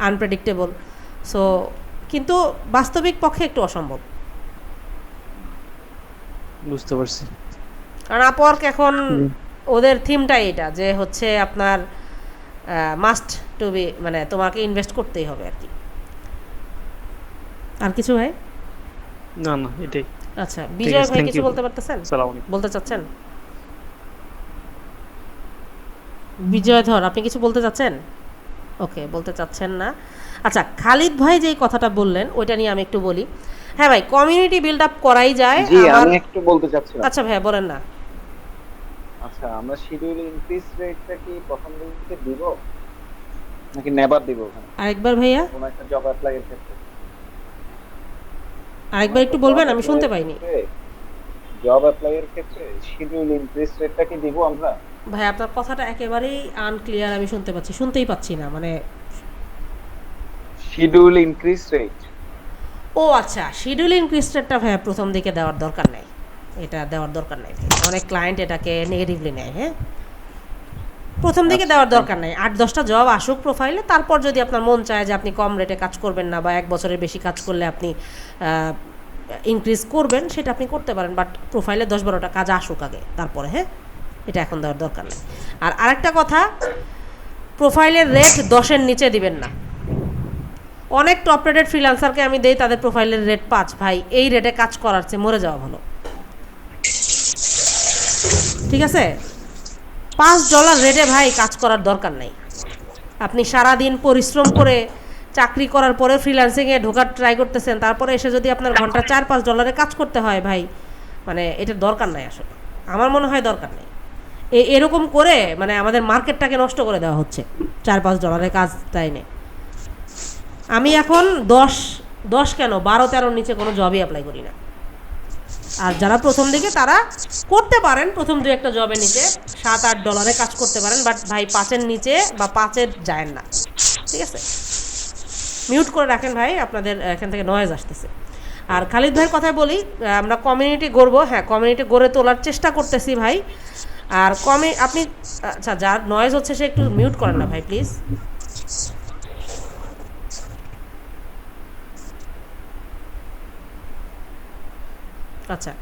Speaker 2: আনপ্রেডিক্টেবল। সো কিন্তু বাস্তবিক পক্ষে একটু অসম্ভব,
Speaker 8: বুঝতে পারছি।
Speaker 2: কারণ আপওয়ার্ক এখন ওদের থিমটাই এটা যে হচ্ছে আপনার মাস্ট টু বি, মানে তোমাকে ইনভেস্ট করতেই হবে আর কি। আর কিছু ভাই?
Speaker 8: না না, এটাই।
Speaker 2: আচ্ছা, বিজয়
Speaker 8: আছে,
Speaker 2: ভাই
Speaker 8: thank
Speaker 2: কিছু
Speaker 8: you.
Speaker 2: বলতে পারতেছেন,
Speaker 8: আসসালামু আলাইকুম।
Speaker 2: বলতে চাচ্ছেন? বিজয় ধর, আপনি কিছু বলতে চাচ্ছেন? ওকে, বলতে চাচ্ছেন না। আচ্ছা, খালিদ ভাই যেই কথাটা বললেন ওইটা নিয়ে আমি একটু বলি। হ্যাঁ ভাই, কমিউনিটি বিল্ড আপ করাই যায়।
Speaker 9: জি, আমি একটু বলতে চাচ্ছিলাম।
Speaker 2: আচ্ছা ভাইয়া বলেন না।
Speaker 9: আচ্ছা, আমরা শিডিউল ইনক্রিজ রেটটা কি প্রথম দিকে দিব নাকি নেভার দিব? ওখানে
Speaker 2: আরেকবার ভাইয়া,
Speaker 9: কোন একটা জব অ্যাপ্লাই এর ক্ষেত্রে
Speaker 2: আরেকবার একটু বলবেন, আমি শুনতে পাইনি।
Speaker 9: জব অ্যাপ্লাই এর ক্ষেত্রে শিডিউল ইনক্রিজ রেটটা কি দিব আমরা?
Speaker 2: ভাই আপনার কথাটা একেবারেই আনক্লিয়ার, আমি শুনতেই পাচ্ছি না, মানে
Speaker 9: শিডিউল ইনক্রিজ রেট।
Speaker 2: ও আচ্ছা, শিডিউল ইনক্রিজটা ভাইয়া প্রথম দিকে দেওয়ার দরকার নেই, এটা দেওয়ার দরকার নেই ভাই। অনেক ক্লায়েন্ট এটাকে নেগেটিভলি নেয়। হ্যাঁ, প্রথম দিকে দেওয়ার দরকার নেই। 8-10টা জব আসুক প্রোফাইলে, তারপর যদি আপনার মন চায় যে আপনি কম রেটে কাজ করবেন না বা 1 বছরের বেশি কাজ করলে আপনি ইনক্রিজ করবেন, সেটা আপনি করতে পারেন। বাট প্রোফাইলে 10-12টা কাজ আসুক আগে, তারপরে হ্যাঁ, এটা এখন দেওয়ার দরকার নেই। আর আরেকটা কথা, প্রোফাইলের রেট 10-এর নিচে দিবেন না। অনেক টপ রেটেড ফ্রিল্যান্সারকে আমি দেই, তাদের প্রোফাইলের রেট 5। ভাই এই রেটে কাজ করার চেয়ে মরে যাওয়া ভালো, ঠিক আছে? $5 রেটে ভাই কাজ করার দরকার নাই। আপনি সারাদিন পরিশ্রম করে চাকরি করার পরে ফ্রিল্যান্সিংয়ে ঢোকার ট্রাই করতেছেন, তারপরে এসে যদি আপনার ঘন্টা $4-5 কাজ করতে হয় ভাই, মানে এটার দরকার নাই আসলে, আমার মনে হয় দরকার নেই। এরকম করে মানে আমাদের মার্কেটটাকে নষ্ট করে দেওয়া হচ্ছে $4-5 কাজ তাই নেই। আমি এখন 10 কেন 12-13 নিচে কোনো জবই অ্যাপ্লাই করি না। আর যারা প্রথম দিকে তারা করতে পারেন, প্রথম 2-1টা জবের নিচে $7-8 কাজ করতে পারেন, বাট ভাই 5-এর নিচে বা 5-এর যায় না, ঠিক আছে? মিউট করে রাখেন ভাই, আপনাদের এখান থেকে নয়েজ আসতেছে। আর খালিদ ভাইয়ের কথা বলি, আমরা কমিউনিটি গড়বো, হ্যাঁ কমিউনিটি গড়ে তোলার চেষ্টা করতেছি ভাই। আর আপনি আচ্ছা যার নয়েজ হচ্ছে সে একটু মিউট করেন না ভাই প্লিজ। আচ্ছা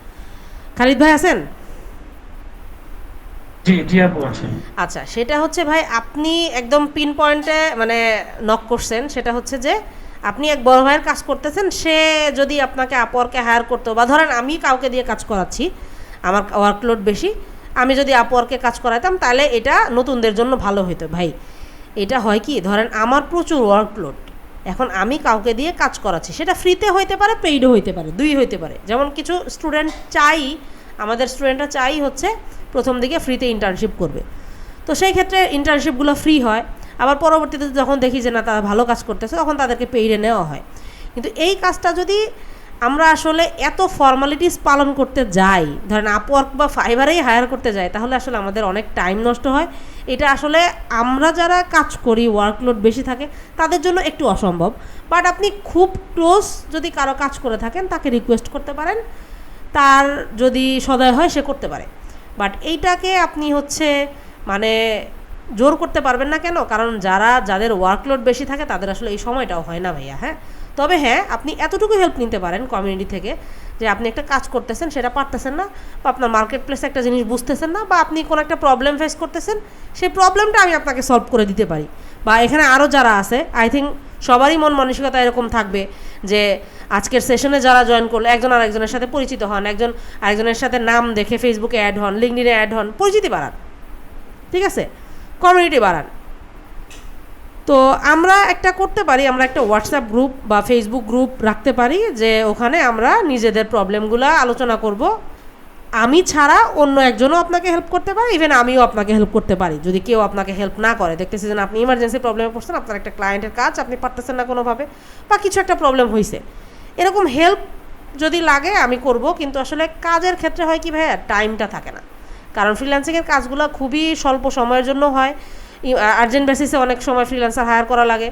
Speaker 2: খালিদ ভাই আছেন?
Speaker 5: জি জি আপু আছে।
Speaker 2: আচ্ছা সেটা হচ্ছে ভাই আপনি একদম পিন পয়েন্টে মানে নক করছেন, সেটা হচ্ছে যে আপনি এক বড় ভাইয়ের কাজ করতেছেন, সে যদি আপনাকে আপওয়ার্কে হায়ার করতো, বা ধরেন আমি কাউকে দিয়ে কাজ করাচ্ছি, আমার ওয়ার্কলোড বেশি, আমি যদি আপওয়ার্কে কাজ করাতাম তাহলে এটা নতুনদের জন্য ভালো হতো ভাই। এটা হয় কি, ধরেন আমার প্রচুর ওয়ার্কলোড, এখন আমি কাউকে দিয়ে কাজ করাচ্ছি, সেটা ফ্রিতে হইতে পারে, পেইডও হইতে পারে, দুই হইতে পারে। যেমন কিছু স্টুডেন্ট চাই, আমাদের স্টুডেন্টরা চাই হচ্ছে প্রথম দিকে ফ্রিতে ইন্টার্নশিপ করবে, তো সেই ক্ষেত্রে ইন্টার্নশিপগুলো ফ্রি হয়। আবার পরবর্তীতে যখন দেখি যে না তারা ভালো কাজ করতেছে, তখন তাদেরকে পেইডে নেওয়া হয়। কিন্তু এই কাজটা যদি আমরা আসলে এত ফর্মালিটিস পালন করতে যাই, ধরেন আপওয়ার্ক বা ফাইবারেই হায়ার করতে যাই, তাহলে আসলে আমাদের অনেক টাইম নষ্ট হয়। এটা আসলে আমরা যারা কাজ করি, ওয়ার্কলোড বেশি থাকে, তাদের জন্য একটু অসম্ভব। বাট আপনি খুব ক্লোজ যদি কারো কাজ করে থাকেন, তাকে রিকোয়েস্ট করতে পারেন, তার যদি সদয় হয় সে করতে পারে। বাট এইটাকে আপনি হচ্ছে মানে জোর করতে পারবেন না। কেন? কারণ যাদের ওয়ার্কলোড বেশি থাকে তাদের আসলে এই সময়টাও হয় না ভাইয়া। হ্যাঁ, তবে হ্যাঁ আপনি এতটুকু হেল্প নিতে পারেন কমিউনিটি থেকে, যে আপনি একটা কাজ করতেছেন, সেটা পারতেছেন না, বা আপনার মার্কেট প্লেসে একটা জিনিস বুঝতেছেন না, বা আপনি কোনো একটা প্রবলেম ফেস করতেছেন, সেই প্রবলেমটা আমি আপনাকে সলভ করে দিতে পারি। বা এখানে আরও যারা আছে, আই থিঙ্ক সবারই মন মানসিকতা এরকম থাকবে যে আজকের সেশনে যারা জয়েন করলো, একজন আরেকজনের সাথে পরিচিত হন, একজন আরেকজনের সাথে নাম দেখে ফেসবুকে অ্যাড হন, লিঙ্কডইনে অ্যাড হন, পরিচিতি বাড়ান, ঠিক আছে, কমিউনিটি বাড়ান। তো আমরা একটা করতে পারি, আমরা একটা হোয়াটসঅ্যাপ গ্রুপ বা ফেসবুক গ্রুপ রাখতে পারি, যে ওখানে আমরা নিজেদের প্রবলেমগুলো আলোচনা করব। আমি ছাড়া অন্য একজনও আপনাকে হেল্প করতে পারে, ইভেন আমিও আপনাকে হেল্প করতে পারি। যদি কেউ আপনাকে হেল্প না করে, দেখতেছি যে আপনি ইমার্জেন্সি প্রবলেমে পড়ছেন, আপনার একটা ক্লায়েন্টের কাজ আপনি পারতেছেন না কোনোভাবে, বা কিছু একটা প্রবলেম হয়েছে, এরকম হেল্প যদি লাগে আমি করব। কিন্তু আসলে কাজের ক্ষেত্রে হয় কি ভাইয়া, টাইমটা থাকে না। কারণ ফ্রিল্যান্সিংয়ের কাজগুলো খুবই স্বল্প সময়ের জন্য হয়, আর্জেন্ট বেসিসে অনেক সময় ফ্রিল্যান্সার হায়ার করা লাগে।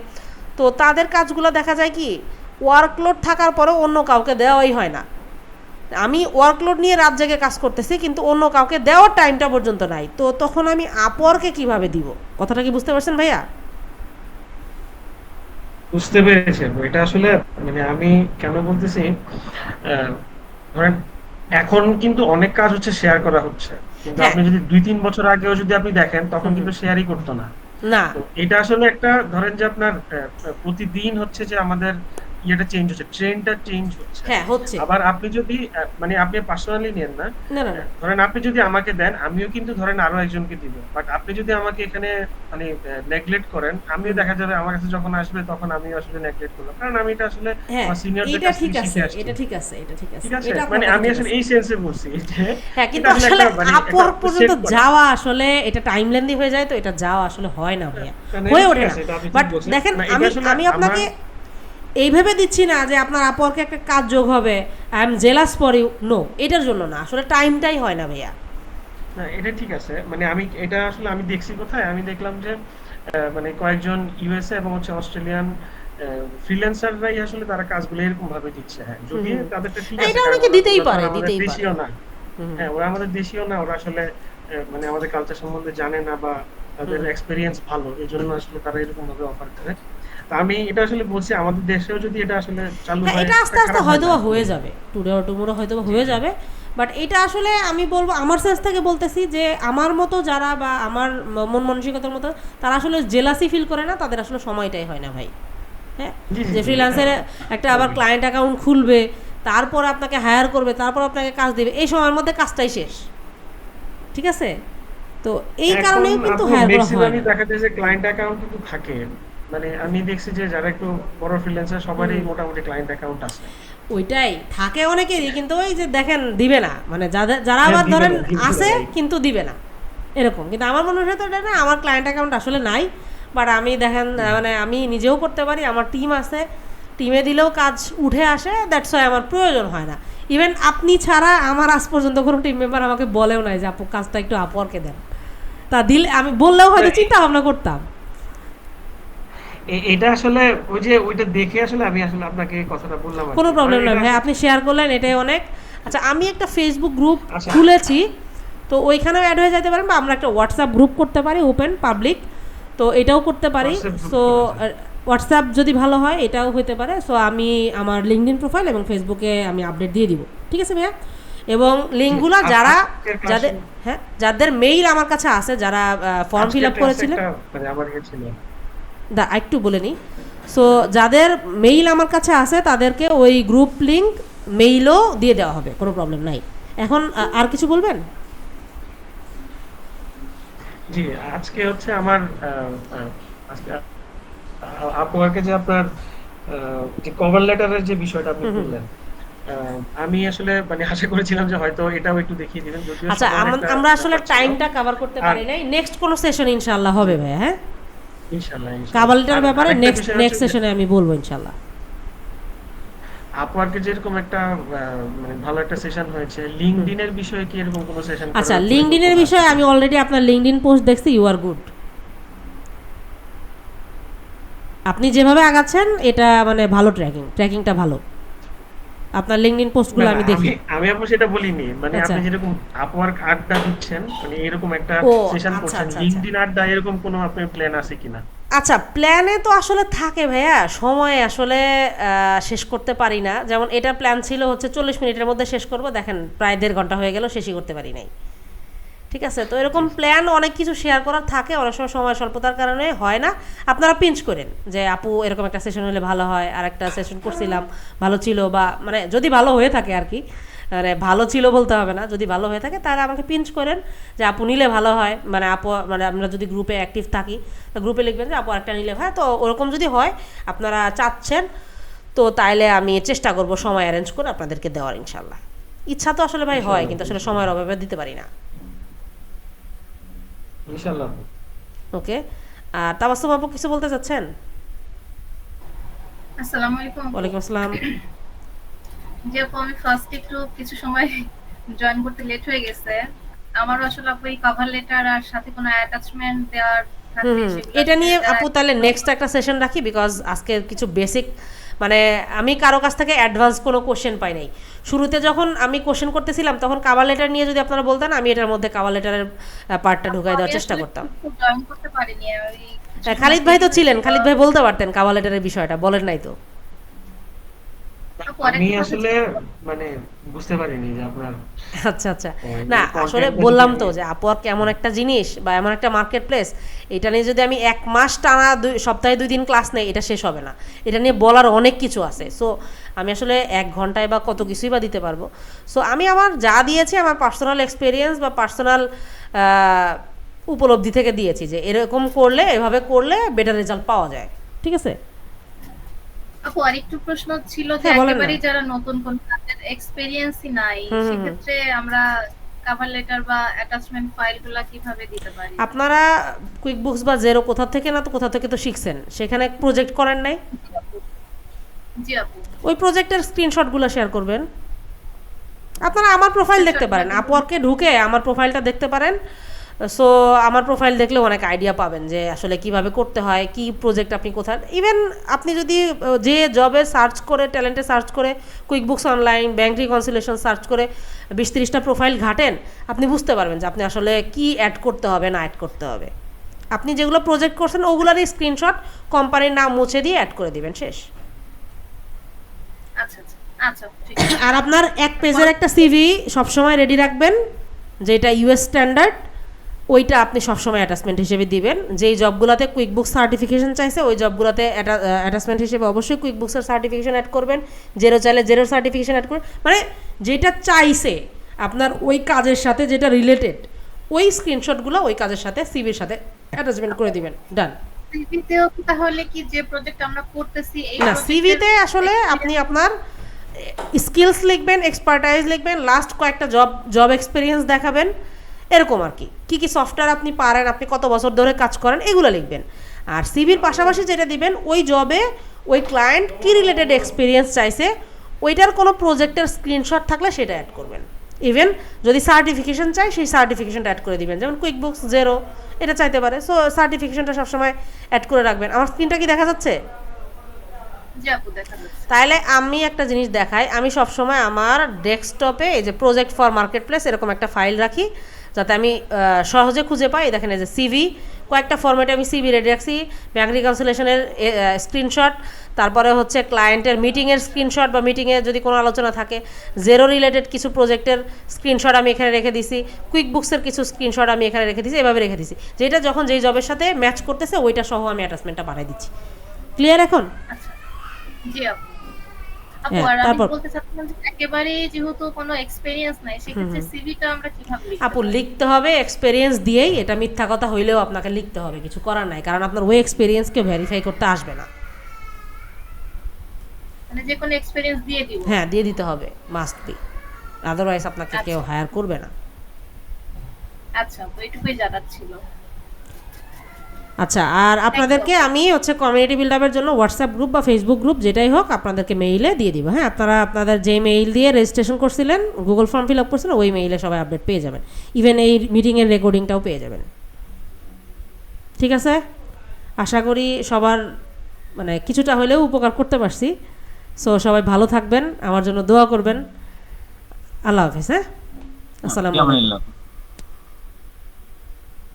Speaker 2: তো তাদের কাজগুলো দেখা যায় কি ওয়ার্কলোড থাকার পরেও অন্য কাউকে দেওয়াই হয় না। আমি ওয়ার্কলোড নিয়ে রাত জেগে কাজ করতেছি, কিন্তু অন্য কাউকে দেওয়ার টাইমটা পর্যন্ত নাই। তো তখন আমি আপওয়ার্কে কিভাবে দিব? কথাটা কি বুঝতে পারছেন ভাইয়া?
Speaker 5: বুঝতে পেরেছি। এটা আসলে মানে আমি কেন বলতেছি, ধরেন এখন কিন্তু অনেক কাজ হচ্ছে শেয়ার করা হচ্ছে, কিন্তু আপনি যদি 2-3 বছর আগেও যদি আপনি দেখেন, তখন কিন্তু শেয়ারই করতো না।
Speaker 2: না,
Speaker 5: তো এটা আসলে একটা ধরেন যে আপনার প্রতিদিন হচ্ছে যে আমাদের ইয়েটা চেঞ্জ হচ্ছে, ট্রেন্ডটা চেঞ্জ হচ্ছে।
Speaker 2: হ্যাঁ হচ্ছে।
Speaker 5: আবার আপনি যদি মানে আপনি পার্সোনালি নেন না,
Speaker 2: না না না,
Speaker 5: ধরেন আপনি যদি আমাকে দেন, আমিও কিন্তু ধরেন আরো একজনকে দিব। বাট আপনি যদি আমাকে এখানে মানে নেগলেক্ট করেন, আমিও দেখা যাবে আমার কাছে যখন আসবে তখন আমিও আসলে নেগলেক্ট করলাম, কারণ আমি এটা আসলে
Speaker 2: হ্যাঁ
Speaker 5: আমার সিনিয়রদের
Speaker 2: এটা
Speaker 5: কাছ
Speaker 2: ঠিক
Speaker 5: থেকে
Speaker 2: আছে,
Speaker 5: শিখে আসছি।
Speaker 2: এটা ঠিক আছে, এটা ঠিক আছে,
Speaker 5: ঠিক আছে,
Speaker 2: এটা
Speaker 5: মানে
Speaker 2: আপনার
Speaker 5: আমি
Speaker 2: ঠিক
Speaker 5: আসলে
Speaker 2: আছে।
Speaker 5: এই সেন্সে বলছি যে
Speaker 2: হ্যাঁ, কিন্তু
Speaker 5: এটা আসলে
Speaker 2: আসলে
Speaker 5: একটা মানে
Speaker 2: আপওয়ার্ক
Speaker 5: একটা
Speaker 2: পর্যন্ত
Speaker 5: set করা।
Speaker 2: যাওয়া আসলে এটা টাইম লেন্দি হয়ে যায়, তো এটা যাওয়া আসলে হয় না ভাইয়া,
Speaker 5: মানে
Speaker 2: হয়ে
Speaker 5: ঠিক
Speaker 2: ওঠে না।
Speaker 5: আছে, এটা আপনি ঠিক
Speaker 2: বাট
Speaker 5: বলছেন।
Speaker 2: দেখেন
Speaker 5: না, এটা
Speaker 2: আমি
Speaker 5: আসলে
Speaker 2: আমি আপনাকে
Speaker 5: আমার-
Speaker 2: এইভাবে দিচ্ছি না যে আপনার আপওয়ার্কে একটা কাজ যোগ হবে, I am jealous for you, no, এটার জন্য না, আসলে টাইমটাই হয় না ভাইয়া।
Speaker 5: না, এটা ঠিক আছে। মানে আমি এটা আসলে আমি দেখছি কোথায়, আমি দেখলাম যে মানে কয়েকজন ইউএসএ এবং হচ্ছে অস্ট্রেলিয়ান ফ্রিল্যান্সাররাই আসলে তারা কাজগুলো এরকম ভাবে দিচ্ছে। হ্যাঁ, যদি তাদেরটা ঠিক আছে,
Speaker 2: এটা
Speaker 5: কারণ
Speaker 2: অনেকে
Speaker 5: ওরা
Speaker 2: দিতেই
Speaker 5: ধরেন
Speaker 2: পারে,
Speaker 5: আমাদের
Speaker 2: দিতেই পারে।
Speaker 5: দেশীয় না। হ্যাঁ, ওরা আমাদের দেশীয় না, ওরা আসলে মানে আমাদের কালচার সম্বন্ধে জানে না, বা তাদের এক্সপেরিয়েন্স ভালো, এই জন্য আসলে তারা এরকম ভাবে অফার করে। তো আমি এটা আসলে বলছি, আমাদের দেশেও যদি এটা আসলে চালু
Speaker 2: হ্যাঁ
Speaker 5: হয়,
Speaker 2: এটা আস্তে আস্তে
Speaker 5: খারাপ
Speaker 2: হয়তো
Speaker 5: হয় না।
Speaker 2: হয়ে যাবে, টুডে অর টুমোরো হয়তো হয়ে যাবে। বাট এটা আসলে আমি বলবো আমার সেন্স থেকে বলতেছি যে আমার মতো যারা, বা আমার মন মানসিকতার মতো, তারা আসলে জেলাসি ফিল করে না, তাদের আসলে সময়টাই হয় না ভাই। হ্যাঁ,
Speaker 5: জি, জি,
Speaker 2: যে
Speaker 5: জি,
Speaker 2: ফ্রিল্যান্সের একটা আবার ক্লায়েন্ট অ্যাকাউন্ট খুলবে, তারপর আপনাকে হায়ার করবে, তারপর আপনাকে কাজ দেবে, এই সময়ের মধ্যে কাজটাই শেষ, ঠিক আছে? তো এই
Speaker 5: এখন
Speaker 2: কারণেই কিন্তু
Speaker 5: আপু
Speaker 2: হায়ার করা হয়
Speaker 5: ম্যাক্সিমামই
Speaker 2: না।
Speaker 5: দেখা যায় যে ক্লায়েন্ট অ্যাকাউন্ট কিন্তু থাকে। মানে আমি দেখছি যে যারা একটু বড় ফ্রিল্যান্সার সবারই মোটামুটি ক্লায়েন্ট অ্যাকাউন্ট আছে।
Speaker 2: ওইটাই থাকে অনেকেরই, কিন্তু ওই যে দেখেন দিবে না, মানে যারা
Speaker 5: হ্যাঁ,
Speaker 2: আবার
Speaker 5: দিবে
Speaker 2: ধরেন
Speaker 5: না, দিবে না,
Speaker 2: আছে
Speaker 5: right.
Speaker 2: কিন্তু দিবে না, এরকম। কিন্তু আমার মনে হয় তো এটা না, আমার ক্লায়েন্ট অ্যাকাউন্ট আসলে নাই। বাট আমি দেখেন মানে আমি নিজেও করতে পারি, আমার টিম আছে, টিমে দিলেও কাজ উঠে আসে, দ্যাটস ওয়াই আমার প্রয়োজন হয় না। ইভেন আপনি ছাড়া আমার আজ পর্যন্ত কোনো টিম মেম্বার আমাকে বলেও নাই যে আপু কাজটা একটু আপওয়ার্কে দেন। তা দিলে আমি বললেও হয়তো চিন্তা ভাবনা করতাম।
Speaker 5: এটা আসলে ওই যে ওইটা দেখে আসলে আমি আসলে আপনাকে এই কথাটা বললাম আর কি।
Speaker 2: কোনো প্রবলেম
Speaker 5: মানে
Speaker 2: নয়
Speaker 5: এটা
Speaker 2: ভাই, আপনি শেয়ার করলেন এটাই অনেক। আচ্ছা, আমি একটা ফেসবুক গ্রুপ
Speaker 5: আচ্ছা।
Speaker 2: খুলেছি, তো ওইখানেও অ্যাড হয়ে যেতে পারেন, বা আমরা একটা হোয়াটসঅ্যাপ গ্রুপ করতে পারি ওপেন পাবলিক, তো এটাও করতে পারি।
Speaker 5: WhatsApp group
Speaker 2: সো
Speaker 5: করা যায়।
Speaker 2: হোয়াটসঅ্যাপ যদি ভালো হয় এটাও হতে পারে। সো আমি আমার লিঙ্কডইন প্রোফাইল এবং ফেসবুকে আমি আপডেট দিয়ে দিব, ঠিক আছে ভাইয়া? এবং লিঙ্কগুলো যারা
Speaker 5: আজকের class-এ-
Speaker 2: যাদের হ্যাঁ যাদের মেইল আমার কাছে আছে, যারা ফর্ম ফিল আপ
Speaker 5: আজকের class-এ
Speaker 2: করেছিলেন,
Speaker 5: একটা মানে আমার ইয়ে ছিল।
Speaker 2: একটু বলে নিই। সো যাদের মেইল আমার কাছে আছে তাদেরকে ওই গ্রুপ লিঙ্ক মেইলও দিয়ে দেওয়া হবে, কোনো প্রবলেম নাই। এখন আর কিছু বলবেন?
Speaker 5: জি, আজকে হচ্ছে আমার আজকে আপুয়াকে যে আপনার যে কভার লেটারের যে বিষয়টা আপনি বললেন, আমি আসলে মানে আশা করেছিলাম যে হয়তো এটাও একটু দেখিয়ে দিবেন, যদিও
Speaker 2: আচ্ছা,
Speaker 5: সময়ের একটা
Speaker 2: আমরা আসলে
Speaker 5: ব্যাপার ছিল।
Speaker 2: টাইমটা কভার করতে পারি নাই। নেক্সট কোনো সেশন ইনশাআল্লাহ হবে ভাই, হ্যাঁ?
Speaker 5: ইনশাআল্লাহ।
Speaker 2: কাবালিটার ব্যাপারে
Speaker 5: আরেকটা
Speaker 2: নেক্সট
Speaker 5: বিষয়
Speaker 2: নেক্সট
Speaker 5: হচ্ছে যে
Speaker 2: সেশনে আমি বলবো ইনশাআল্লাহ।
Speaker 5: আপুয়াকে যেরকম একটা মানে ভালো একটা সেশন হয়েছে, লিঙ্কডইনের বিষয়ে কি এরকম কোনো সেশন?
Speaker 2: আচ্ছা, লিঙ্কডইনের বিষয়ে আমি অলরেডি আপনার লিঙ্কডইন পোস্ট দেখছি, ইউ আর গুড। আপনি যেভাবে আগাচ্ছেন এটা মানে ভালো, ট্র্যাকিংটা ভালো। আপনার লিঙ্কডইন পোস্টগুলো আমি দেখি।
Speaker 5: আমি আপু সেটা বলিনি, মানে
Speaker 2: আচ্ছা।
Speaker 5: আপনি যেরকম আপুয়ার আড্ডা দিচ্ছেন, মানে এরকম একটা
Speaker 2: ও,
Speaker 5: সেশন
Speaker 2: আচ্ছা,
Speaker 5: করছেন,
Speaker 2: আচ্ছা,
Speaker 5: লিঙ্কডইন আড্ডা, এরকম কোনো আপনার প্ল্যান আছে কিনা?
Speaker 2: আচ্ছা, প্ল্যানে তো আসলে থাকে ভাইয়া, সময় আসলে শেষ করতে পারি না। যেমন এটা প্ল্যান ছিল হচ্ছে 40 মিনিটের মধ্যে শেষ করব, দেখেন প্রায় 1.5 ঘন্টা হয়ে গেল, শেষই করতে পারি নাই। ঠিক আছে, তো এরকম প্ল্যান অনেক কিছু শেয়ার করার থাকে, অনেক সময় সময় স্বল্পতার কারণে হয় না। আপনারা পিঞ্চ করেন যে আপু এরকম একটা সেশন হলে ভালো হয়, আর একটা সেশন করছিলাম ভালো ছিল, বা মানে যদি ভালো হয়ে থাকে আর কি, মানে ভালো ছিল বলতে হবে না, যদি ভালো হয়ে থাকে তাহলে আমাকে পিঞ্চ করেন যে আপু নিলে ভালো হয়, মানে আপু মানে আমরা যদি গ্রুপে অ্যাক্টিভ থাকি তো গ্রুপে লিখবেন যে আপু একটা নিলে হয়। তো ওরকম যদি হয় আপনারা চাচ্ছেন, তো তাইলে আমি চেষ্টা করব সময় অ্যারেঞ্জ করে আপনাদেরকে দেওয়ার ইনশাল্লাহ। ইচ্ছা তো আসলে ভাই হয়, কিন্তু আসলে সময়ের অভাবে দিতে পারি না।
Speaker 5: ইনশাআল্লাহ।
Speaker 2: ওকে, আর তাবাসসুম আপু কিছু বলতে চাচ্ছেন?
Speaker 10: আসসালামু আলাইকুম।
Speaker 2: ওয়ালাইকুম আসসালাম।
Speaker 10: যে আপু আমি ফার্স্ট একটু কিছু সময় জয়েন করতে লেট হয়ে গেছে। আমারও আসলে আপু এই কভার লেটার আর সাথে কোনো অ্যাটাচমেন্ট দেওয়ার থাকলে সেগুলো
Speaker 2: এটা নিয়ে
Speaker 10: আসলে
Speaker 2: আপু তাহলে নেক্সট একটা সেশন রাখি, বিকজ আজকে কিছু বেসিক মানে আমি কারো কাছ থেকে অ্যাডভান্স কোনো কোশ্চেন পাই নাই। শুরুতে যখন আমি কোশ্চেন করতেছিলাম তখন কাভার লেটার নিয়ে যদি আপনারা বলতেন, আমি এটার মধ্যে কাভার লেটারের পার্টটা ঢুকাই দেওয়ার চেষ্টা করতাম।
Speaker 10: জয়েন করতে পারিনি।
Speaker 2: খালিদ ভাই তো ছিলেন, খালিদ ভাই বলতে পারতেন কাভার লেটারের বিষয়টা, বলেন নাই তো।
Speaker 5: আমি আসলে মানে বুঝতে পারিনি যে আপনার
Speaker 2: আচ্ছা আচ্ছা, না আসলে বললাম তো যে আপওয়ার্ক কেমন একটা জিনিস বা এমন একটা মার্কেট প্লেস, এটা নিয়ে যদি আমি 1 মাস টানা সপ্তাহে 2 দিন ক্লাস নেই, এটা শেষ হবে না। এটা নিয়ে বলার অনেক কিছু আছে। সো আমি আসলে 1 ঘন্টায় বা কত কিছুই বা দিতে পারবো। সো আমি আমার যা দিয়েছি আমার পার্সোনাল এক্সপিরিয়েন্স বা পার্সোনাল উপলব্ধি থেকে দিয়েছি যে এরকম করলে, এভাবে করলে বেটার রেজাল্ট পাওয়া যায়। ঠিক আছে
Speaker 10: আপু আরেকটু প্রশ্ন ছিল যে
Speaker 2: হ্যাঁ, বলেন না।
Speaker 10: একেবারে যারা নতুন কোন কাজের এক্সপেরিয়েন্সই নাই, সেক্ষেত্রে আমরা কভার লেটার বা অ্যাটাচমেন্ট ফাইলগুলো কিভাবে দিতে পারি?
Speaker 2: আপনারা কুইক বুকস বা জেরো কোথা থেকে না তো কোথা থেকে তো শিখছেন, সেখানে প্রজেক্ট করেন নাই?
Speaker 10: জি আপু।
Speaker 2: ওই প্রজেক্টের স্ক্রিনশটগুলো শেয়ার করবেন। আপনারা আমার প্রোফাইল দেখতে পারেন, আপওয়ার্কে ঢুকে আমার প্রোফাইলটা দেখতে পারেন। সো আমার প্রোফাইল দেখলে অনেক আইডিয়া পাবেন যে আসলে কিভাবে করতে হয়, কি প্রজেক্ট আপনি কোথায়। ইভেন আপনি যদি যে জবে সার্চ করে, ট্যালেন্টে সার্চ করে, quick books online, bank reconciliation search করে 20-30টা প্রোফাইল ঘাটেন, আপনি বুঝতে পারবেন যে আপনি আসলে কি অ্যাড করতে হবে না অ্যাড করতে হবে। আপনি যেগুলো প্রজেক্ট করছেন ওগুলোরই স্ক্রিনশট কোম্পানির নাম মুছে দিয়ে অ্যাড করে দিবেন, শেষ।
Speaker 10: আচ্ছা আচ্ছা আচ্ছা, ঠিক আছে।
Speaker 2: আর আপনার 1 পেজের একটা সিভি সবসময় রেডি রাখবেন, যেটা ইউএস স্ট্যান্ডার্ড, ওইটা আপনি সবসময় অ্যাটাচমেন্ট হিসেবে দিবেন। যেই জবগুলোতে কুইক বুকস সার্টিফিকেশন চাইছে ওই জবগুলোতে অ্যাটাচমেন্ট হিসেবে অবশ্যই কুইক বুকসের সার্টিফিকেশন অ্যাড করবেন, জেরো চাইলে জেরোর সার্টিফিকেশন অ্যাড করবেন, মানে যেটা চাইছে আপনার ওই কাজের সাথে যেটা রিলেটেড, ওই স্ক্রিনশটগুলো ওই কাজের সাথে সিভির সাথে অ্যাটাচমেন্ট করে দিবেন, ডান।
Speaker 10: সিভিতেও তাহলে কি যে প্রজেক্ট আমরা করতেছি এই
Speaker 2: না, সিভিতে আসলে আপনি আপনার স্কিলস লিখবেন, এক্সপার্টাইজ লিখবেন, লাস্ট কয়েকটা জব এক্সপিরিয়েন্স দেখাবেন, এরকম আর কি। কী কী সফটওয়্যার আপনি পারেন, আপনি কত বছর ধরে কাজ করেন, এগুলো লিখবেন। আর সিভির পাশাপাশি যেটা দিবেন, ওই জবে ওই ক্লায়েন্ট কী রিলেটেড এক্সপিরিয়েন্স চাইছে ওইটার কোনো প্রজেক্টের স্ক্রিনশট থাকলে সেটা অ্যাড করবেন। ইভেন যদি সার্টিফিকেশন চাই সেই সার্টিফিকেশনটা অ্যাড করে দিবেন, যেমন কুইক বুকস জেরো এটা চাইতে পারে, সো সার্টিফিকেশনটা সবসময় অ্যাড করে রাখবেন। আমার স্ক্রিনটা কি দেখা যাচ্ছে?
Speaker 10: জি আপু দেখা যাচ্ছে।
Speaker 2: তাহলে আমি একটা জিনিস দেখাই, আমি সবসময় আমার ডেস্কটপে এই যে প্রজেক্ট ফর মার্কেট প্লেস এরকম একটা ফাইল রাখি, যাতে আমি সহজে খুঁজে পাই। দেখেন এই যে সিভি, কয়েকটা ফরম্যাটে আমি সিভি রেডি রাখছি, ব্যাঙ্ক রিকনসিলেশনের স্ক্রিনশট, তারপরে হচ্ছে ক্লায়েন্টের মিটিংয়ের স্ক্রিনশট বা মিটিংয়ে যদি কোনো আলোচনা থাকে, জেরো রিলেটেড কিছু প্রজেক্টের স্ক্রিনশট আমি এখানে রেখে দিছি, কুইক বুকসের কিছু স্ক্রিনশট আমি এখানে রেখে দিছি, এভাবে রেখে দিছি, যেটা যখন যেই জবের সাথে ম্যাচ করতেছে ওইটা সহ আমি অ্যাটাচমেন্টটা পাঠিয়ে দিচ্ছি। ক্লিয়ার এখন?
Speaker 10: আচ্ছা জি আপু। আপু
Speaker 2: হ্যাঁ,
Speaker 10: আর আমি
Speaker 2: তারপর
Speaker 10: বলতে চাচ্ছিলাম যে একেবারে যেহেতু কোনো এক্সপেরিয়েন্স নাই, সেক্ষেত্রে সিভিটা আমরা কিভাবে লিখব?
Speaker 2: আপু লিখতে হবে এক্সপেরিয়েন্স দিয়েই, এটা মিথ্যা কথা হইলেও আপনাকে লিখতে হবে, কিছু করার নাই, কারণ আপনার ওই এক্সপেরিয়েন্সকে ভেরিফাই করতে আসবে না।
Speaker 10: মানে যে কোনো এক্সপেরিয়েন্স দিয়ে দিব?
Speaker 2: হ্যাঁ দিয়ে দিতে হবে, মাস্ট বি, আদারওয়াইজ আপনাকে কেউ হায়ার করবে না।
Speaker 10: আচ্ছা তো এটুকুই জানার ছিল।
Speaker 2: আচ্ছা, আর আপনাদেরকে আমি হচ্ছে কমিউনিটি বিল্ড আপের জন্য হোয়াটসঅ্যাপ গ্রুপ বা ফেসবুক গ্রুপ যেটাই হোক আপনাদেরকে মেইলে দিয়ে দিব। হ্যাঁ, আপনারা আপনাদের যে মেইল দিয়ে রেজিস্ট্রেশন করছিলেন, গুগল ফর্ম ফিল আপ করছিলেন, ওই মেইলে সবাই আপডেট পেয়ে যাবেন, ইভেন এই মিটিংয়ের রেকর্ডিংটাও পেয়ে যাবেন। ঠিক আছে, আশা করি সবার মানে কিছুটা হলেও উপকার করতে পারছি। সো সবাই ভালো থাকবেন, আমার জন্য দোয়া করবেন। আল্লাহ হাফিজ। হ্যাঁ, আসসালামু আলাইকুম।
Speaker 7: আলহামদুলিল্লাহ।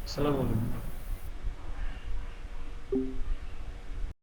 Speaker 8: আসসালামু আলাইকুম।